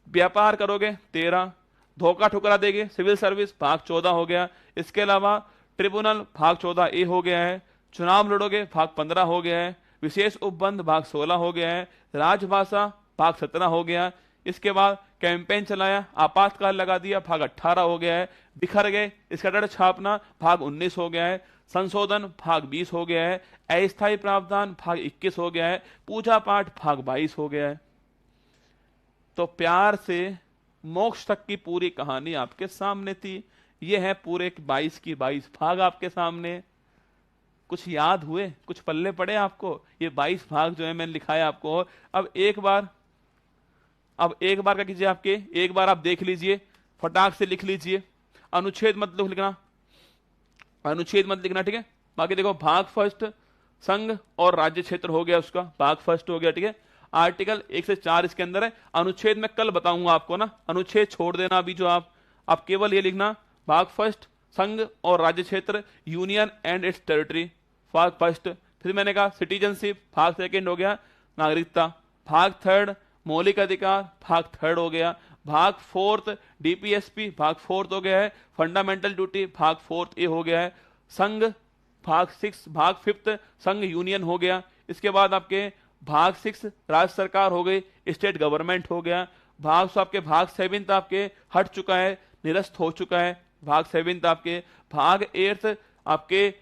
व्यापार करोगे 13, धोखा ठुकरा देगे सिविल सर्विस भाग 14 हो गया। इसके अलावा ट्रिब्यूनल भाग 14A हो गया है। चुनाव लड़ोगे भाग 15 हो गया है। विशेष उपबंध भाग 16 हो गया है। राजभाषा भाग 17 हो गया। इसके बाद कैंपेन चलाया, आपातकाल लगा दिया, भाग 18 हो गया है। बिखर गए, इसका डर छापना भाग 19 हो गया है। संशोधन भाग 20 हो गया है। अस्थायी प्रावधान भाग 21 हो गया है। पूजा पाठ भाग 22 हो गया है। तो प्यार से मोक्ष तक की पूरी कहानी आपके सामने थी। ये है पूरे 22 की 22 भाग आपके सामने। कुछ याद हुए, कुछ पल्ले पड़े आपको? ये 22 भाग जो है मैंने लिखाया आपको। अब एक बार क्या कीजिए, आपके एक बार आप देख लीजिए, फटाक से लिख लीजिए। अनुच्छेद मत लिखना, अनुच्छेद मत लिखना, ठीक है। बाकी देखो भाग फर्स्ट संघ और राज्य क्षेत्र हो गया, उसका भाग फर्स्ट हो गया, ठीक है। आर्टिकल 1 से 4 इसके अंदर है। अनुच्छेद में कल बताऊंगा आपको ना, अनुच्छेद छोड़ देना अभी। जो आप केवल ये लिखना भाग फर्स्ट संघ और राज्य क्षेत्र, यूनियन एंड इट्स टेरिटरी, भाग फर्स्ट। फिर मैंने कहा सिटीजनशिप भाग सेकंड हो गया। नागरिकता भाग थर्ड। मौलिक अधिकार भाग थर्ड हो गया। भाग फोर्थ डीपीएसपी भाग फोर्थ हो गया है। फंडामेंटल ड्यूटी भाग फोर्थ ए हो गया है। संघ भाग 6, भाग फिफ्थ संघ यूनियन हो गया। इसके बाद आपके भाग 6 राज्य सरकार हो गई, स्टेट गवर्नमेंट हो गया। आपके भाग 7 आपके हट चुका है, निरस्त हो चुका है भाग 7 आपके। भाग 8 आपके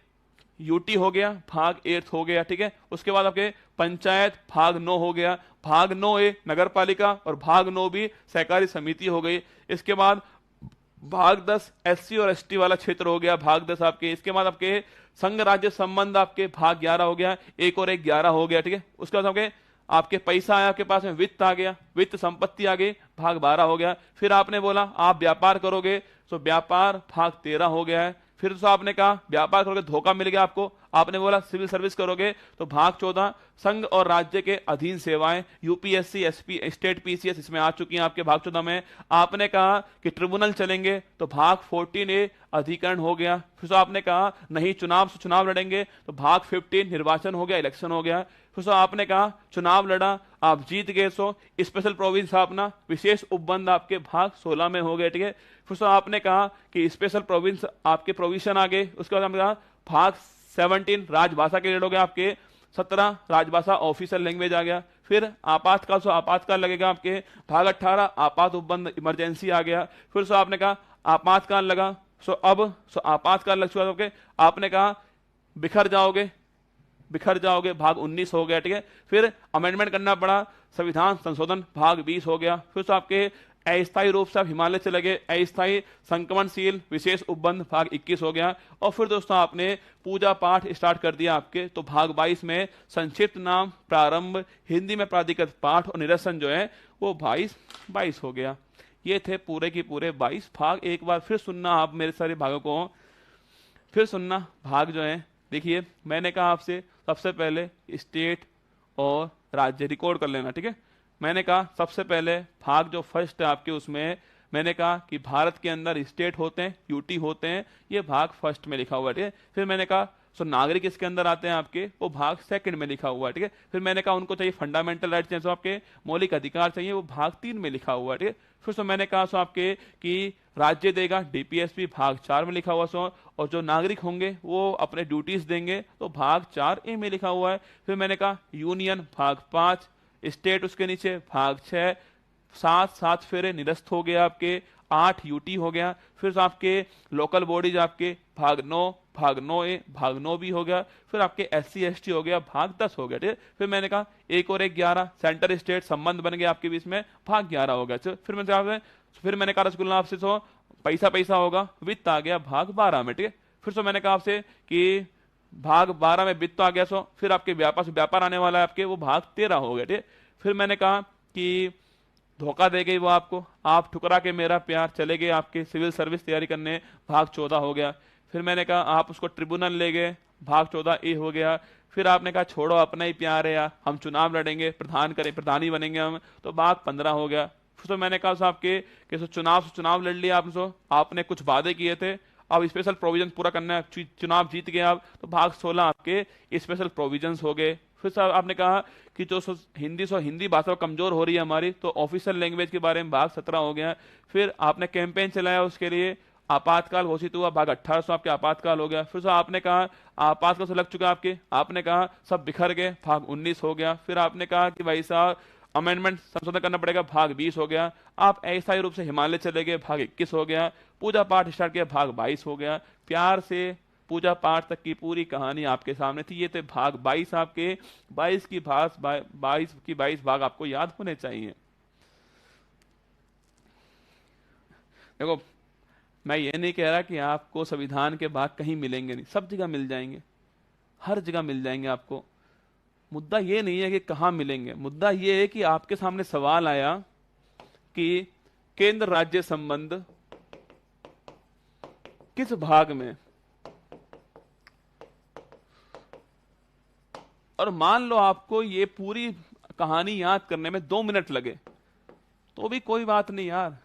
यूटी हो गया, भाग 8 हो गया, ठीक है। उसके बाद आपके पंचायत भाग 9 हो गया। भाग 9A नगर पालिका और भाग 9B सहकारी समिति हो गई। इसके बाद भाग 10 एससी और एसटी वाला क्षेत्र हो गया, भाग 10 आपके। इसके बाद आपके संघ राज्य संबंध आपके भाग 11 हो गया, 1 और 1 11 हो गया, ठीक है। उसके बाद आपके पैसा आया, आपके पास में वित्त आ गया, वित्त संपत्ति आ गई, भाग 12 हो गया। फिर आपने बोला आप व्यापार करोगे, सो व्यापार भाग 13 हो गया है। फिर दोस्तों आपने कहा व्यापार करोगे धोखा मिल गया आपको, आपने बोला सिविल सर्विस करोगे तो भाग 14 संघ और राज्य के अधीन सेवाएं, यूपीएससी, एसपी, स्टेट पीसीएस इसमें आ चुकी हैं आपके भाग 14 में। आपने कहा कि ट्रिब्यूनल चलेंगे तो भाग 14A अधिकरण हो गया। फिर आपने कहा नहीं चुनाव से चुनाव लड़ेंगे तो भाग 15 निर्वाचन हो गया, इलेक्शन हो गया। फिर आपने कहा चुनाव लड़ा आप जीत गए, सो स्पेशल प्रोविजन अपना विशेष उपबंध आपके भाग 16 में हो गए, ठीक है। फिर आपने कहा कि स्पेशल प्रोविजन आपके प्रोविजन आ गए। उसके बाद हमने कहा भाग 17 राजभाषा के हो गए आपके, 17 राजभाषा ऑफिशियल लैंग्वेज आ गया। फिर आपातकाल, सो आपातकाल लगेगा आपके भाग 18 आपात उपबंध इमरजेंसी आ गया। फिर आपने कहा आपातकाल लगा, सो आपातकाल लग चुका आपके, आपने कहा बिखर जाओगे भाग 19 हो गया, ठीक है। फिर अमेंडमेंट करना पड़ा, संविधान संशोधन भाग 20 हो गया। फिर आपके अस्थायी रूप से आप हिमालय चले गए, अस्थायी संक्रमणशील विशेष उपबंध भाग 21 हो गया। और फिर दोस्तों आपने पूजा पाठ स्टार्ट कर दिया आपके, तो भाग 22 में संक्षिप्त नाम, प्रारंभ, हिंदी में प्राधिकृत पाठ और निरसन जो है वो 22 हो गया। ये थे पूरे की पूरे 22 भाग। एक बार फिर सुनना आप मेरे सारे भागों को, फिर सुनना भाग जो है। देखिए मैंने कहा आपसे सबसे पहले स्टेट और राज्य रिकॉर्ड कर लेना, ठीक है। मैंने कहा सबसे पहले भाग जो फर्स्ट है आपके, उसमें मैंने कहा कि भारत के अंदर स्टेट होते हैं, यूटी होते हैं, ये भाग फर्स्ट में लिखा हुआ है, ठीक है। फिर मैंने कहा नागरिक इसके अंदर आते हैं आपके, वो भाग सेकंड में लिखा हुआ है, ठीक है। फिर मैंने कहा उनको चाहिए फंडामेंटल राइट चाहिए, आपके मौलिक अधिकार चाहिए, वो भाग 3 में लिखा हुआ है, ठीक है। फिर मैंने कहा आपके कि राज्य देगा डीपीएसपी, भाग 4 में लिखा हुआ, और जो नागरिक होंगे वो अपने ड्यूटीज देंगे, तो भाग 4A में लिखा हुआ है। फिर मैंने कहा यूनियन भाग 5, स्टेट उसके नीचे भाग 6, 7 फेरे निरस्त हो गया आपके, 8 यूटी हो गया। फिर आपके लोकल बॉडीज आपके भाग 9, भाग 9A, भाग 9B हो गया। फिर आपके SC ST हो गया, भाग 10 हो गया, ठीक है। फिर मैंने कहा 1 और 1 11 सेंटर स्टेट संबंध बन गया आपके बीच में, भाग 11 हो गया। फिर मैंने कहा रसगुल्ला आपसे पैसा होगा, वित्त आ गया भाग 12 में, ठीक है। फिर मैंने कहा आपसे कि भाग 12 में वित्त आ गया, फिर आपके व्यापार आने वाला है आपके, वो भाग 13 हो गया, ठीक है। फिर मैंने कहा कि धोखा दे गई वो आपको, आप ठुकरा के मेरा प्यार, चले गए आपके सिविल सर्विस तैयारी करने, भाग 14 हो गया। फिर मैंने कहा आप उसको ट्रिब्यूनल ले गए, भाग 14A हो गया। फिर आपने कहा छोड़ो अपना ही प्यार है यार, हम चुनाव लड़ेंगे, प्रधानी बनेंगे हम, तो भाग 15 हो गया। फिर तो मैंने कहा आपके कि चुनाव लड़ लिया आपने कुछ वादे किए थे, अब स्पेशल प्रोविजन पूरा करना है, चुनाव जीत गए आप, तो भाग 16 आपके स्पेशल प्रोविजंस हो गए। फिर साहब आपने कहा कि जो हिंदी भाषा कमजोर हो रही है हमारी, तो ऑफिशियल लैंग्वेज के बारे में भाग 17 हो गया। फिर आपने कैंपेन चलाया, उसके लिए आपातकाल घोषित हुआ, भाग 1800 आपके आपातकाल हो गया। फिर आपने कहा आपातकाल से लग चुका आपके, आपने कहा सब बिखर गए, भाग 19 हो गया। फिर आपने कहा कि भाई साहब अमेंडमेंट संशोधन करना पड़ेगा, भाग 20 हो गया। आप अस्थायी रूप से हिमालय चले गए, भाग 21 हो गया। पूजा पाठ स्टार्ट किया, भाग 22 हो गया। प्यार से पूजा पाठ तक की पूरी कहानी आपके सामने थी। ये थे भाग 22 आपके, 22 भाग आपको याद होने चाहिए। देखो मैं ये नहीं कह रहा कि आपको संविधान के भाग कहीं मिलेंगे नहीं, सब जगह मिल जाएंगे, हर जगह मिल जाएंगे आपको। मुद्दा ये नहीं है कि कहां मिलेंगे, मुद्दा ये है कि आपके सामने सवाल आया कि केंद्र राज्य संबंध किस भाग में, और मान लो आपको ये पूरी कहानी याद करने में 2 मिनट लगे, तो भी कोई बात नहीं यार।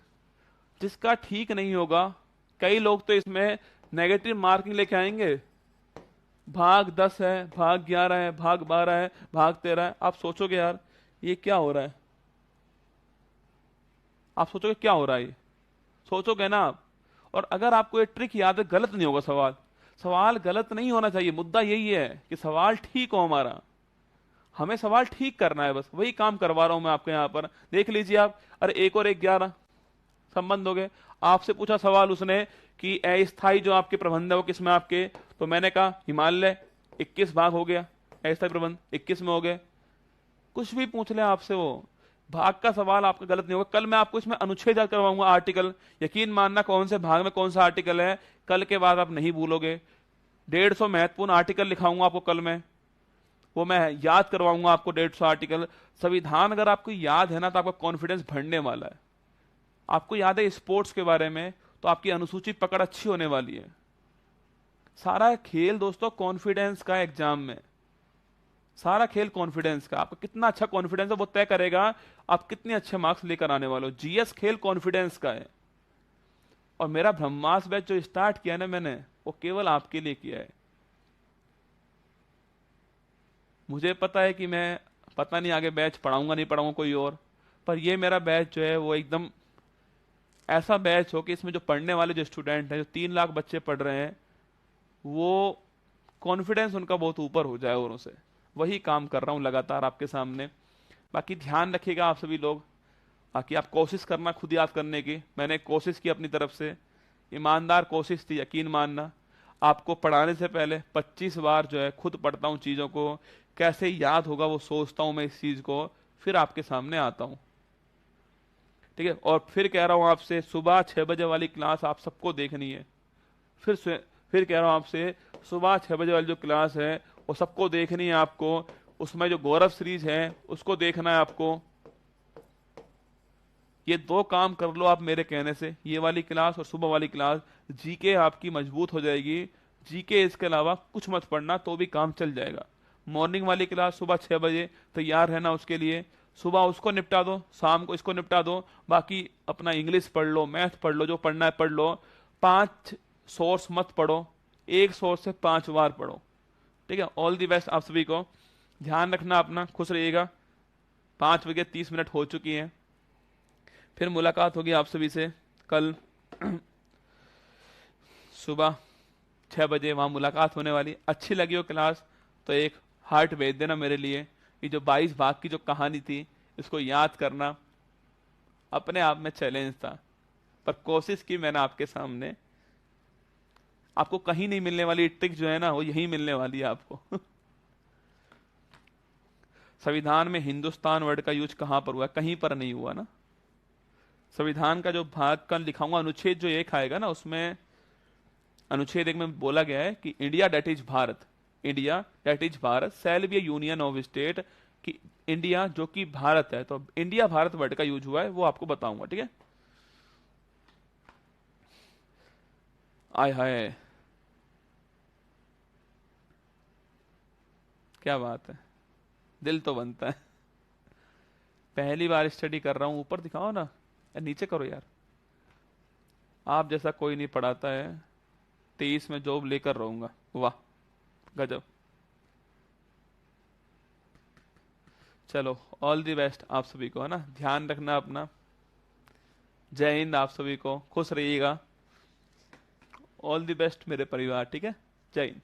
जिसका ठीक नहीं होगा, कई लोग तो इसमें नेगेटिव मार्किंग लेके आएंगे, भाग 10 है, भाग 11 है, भाग 12 है, भाग 13 है। आप सोचोगे यार ये क्या हो रहा है, आप सोचोगे क्या हो रहा है, ये सोचोगे ना आप। और अगर आपको ये ट्रिक याद है, गलत नहीं होगा सवाल गलत नहीं होना चाहिए। मुद्दा यही है कि सवाल ठीक हो हमारा, हमें सवाल ठीक करना है, बस वही काम करवा रहा हूं मैं आपके यहां पर। देख लीजिए आप, अरे 1 और 1 11 संबंध हो गए। आपसे पूछा सवाल उसने कि अस्थायी जो आपके प्रबंध है वो किसमें आपके, तो मैंने कहा हिमालय, 21 भाग हो गया, अस्थायी प्रबंध 21 में हो गए। कुछ भी पूछ ले आपसे, वो भाग का सवाल आपका गलत नहीं होगा। कल मैं आपको इसमें अनुच्छेद याद करवाऊंगा, आर्टिकल, यकीन मानना कौन से भाग में कौन सा आर्टिकल है, कल के बाद आप नहीं भूलोगे। 150 महत्वपूर्ण आर्टिकल लिखाऊंगा आपको कल में, वो मैं याद करवाऊंगा आपको 150 आर्टिकल। संविधान अगर आपको याद है ना, तो आपका कॉन्फिडेंस बढ़ने वाला है। आपको याद है स्पोर्ट्स के बारे में, तो आपकी अनुसूची पकड़ अच्छी होने वाली है। सारा खेल दोस्तों कॉन्फिडेंस का एग्जाम में, सारा खेल कॉन्फिडेंस का। आपका कितना अच्छा कॉन्फिडेंस है वो तय करेगा आप कितने अच्छे मार्क्स लेकर आने वाले हो। जीएस खेल कॉन्फिडेंस का है। और मेरा ब्रह्मास्त्र बैच जो स्टार्ट किया ना मैंने, वो केवल आपके लिए किया है। मुझे पता है कि मैं पता नहीं आगे बैच पढ़ाऊंगा नहीं पढ़ाऊंगा कोई और, पर ये मेरा बैच जो है वो एकदम ऐसा बैच हो कि इसमें जो पढ़ने वाले जो स्टूडेंट हैं, जो 3 लाख बच्चे पढ़ रहे हैं, वो कॉन्फिडेंस उनका बहुत ऊपर हो जाए औरों से। वही काम कर रहा हूँ लगातार आपके सामने। बाकी ध्यान रखिएगा आप सभी लोग, बाकी आप कोशिश करना खुद याद करने की। मैंने कोशिश की अपनी तरफ से, ईमानदार कोशिश थी, यकीन मानना। आपको पढ़ाने से पहले 25 बार जो है खुद पढ़ता हूँ चीज़ों को, कैसे याद होगा वो सोचता हूँ मैं इस चीज़ को, फिर आपके सामने आता हूँ। ठीक है, और फिर कह रहा हूँ आपसे सुबह 6 बजे वाली क्लास आप सबको देखनी है। फिर कह रहा हूँ आपसे सुबह 6 बजे वाली जो क्लास है वो सबको देखनी है आपको। उसमें जो गौरव सीरीज है उसको देखना है आपको। ये 2 काम कर लो आप मेरे कहने से, ये वाली क्लास और सुबह वाली क्लास। जीके आपकी मजबूत हो जाएगी। जीके इसके अलावा कुछ मत पढ़ना तो भी काम चल जाएगा। मॉर्निंग वाली क्लास सुबह 6 बजे तैयार रहना उसके लिए। सुबह उसको निपटा दो, शाम को इसको निपटा दो, बाकी अपना इंग्लिश पढ़ लो, मैथ पढ़ लो, जो पढ़ना है पढ़ लो। 5 सोर्स मत पढ़ो, एक सोर्स से 5 बार पढ़ो। ठीक है, ऑल दी बेस्ट आप सभी को। ध्यान रखना अपना, खुश रहिएगा। 5 बजे 30 मिनट हो चुकी हैं। फिर मुलाकात होगी आप सभी से कल सुबह 6 बजे, वहां मुलाकात होने वाली। अच्छी लगी हो क्लास तो एक हार्ट भेज देना मेरे लिए। ये जो 22 भाग की जो कहानी थी इसको याद करना अपने आप में चैलेंज था, पर कोशिश की मैंने आपके सामने। आपको कहीं नहीं मिलने वाली ट्रिक जो है ना वो यहीं मिलने वाली है आपको संविधान में हिंदुस्तान वर्ड का यूज कहां पर हुआ? कहीं पर नहीं हुआ ना। संविधान का जो भाग का लिखाऊंगा, अनुच्छेद जो 1 आएगा ना, उसमें अनुच्छेद 1 में बोला गया है कि India that is Bharat, India that is Bharat shall be a union of state, कि इंडिया जो कि भारत है। तो इंडिया भारत वर्ड का यूज हुआ है, वो आपको बताऊंगा। ठीक है, आय हाय क्या बात है, दिल तो बनता है। पहली बार स्टडी कर रहा हूं, ऊपर दिखाओ ना या नीचे करो यार। आप जैसा कोई नहीं पढ़ाता है। 23 में जॉब लेकर रहूंगा। वाह गजब। चलो ऑल दी बेस्ट आप सभी को, है ना। ध्यान रखना अपना। जय हिंद आप सभी को, खुश रहिएगा। ऑल दी बेस्ट मेरे परिवार। ठीक है, जय हिंद।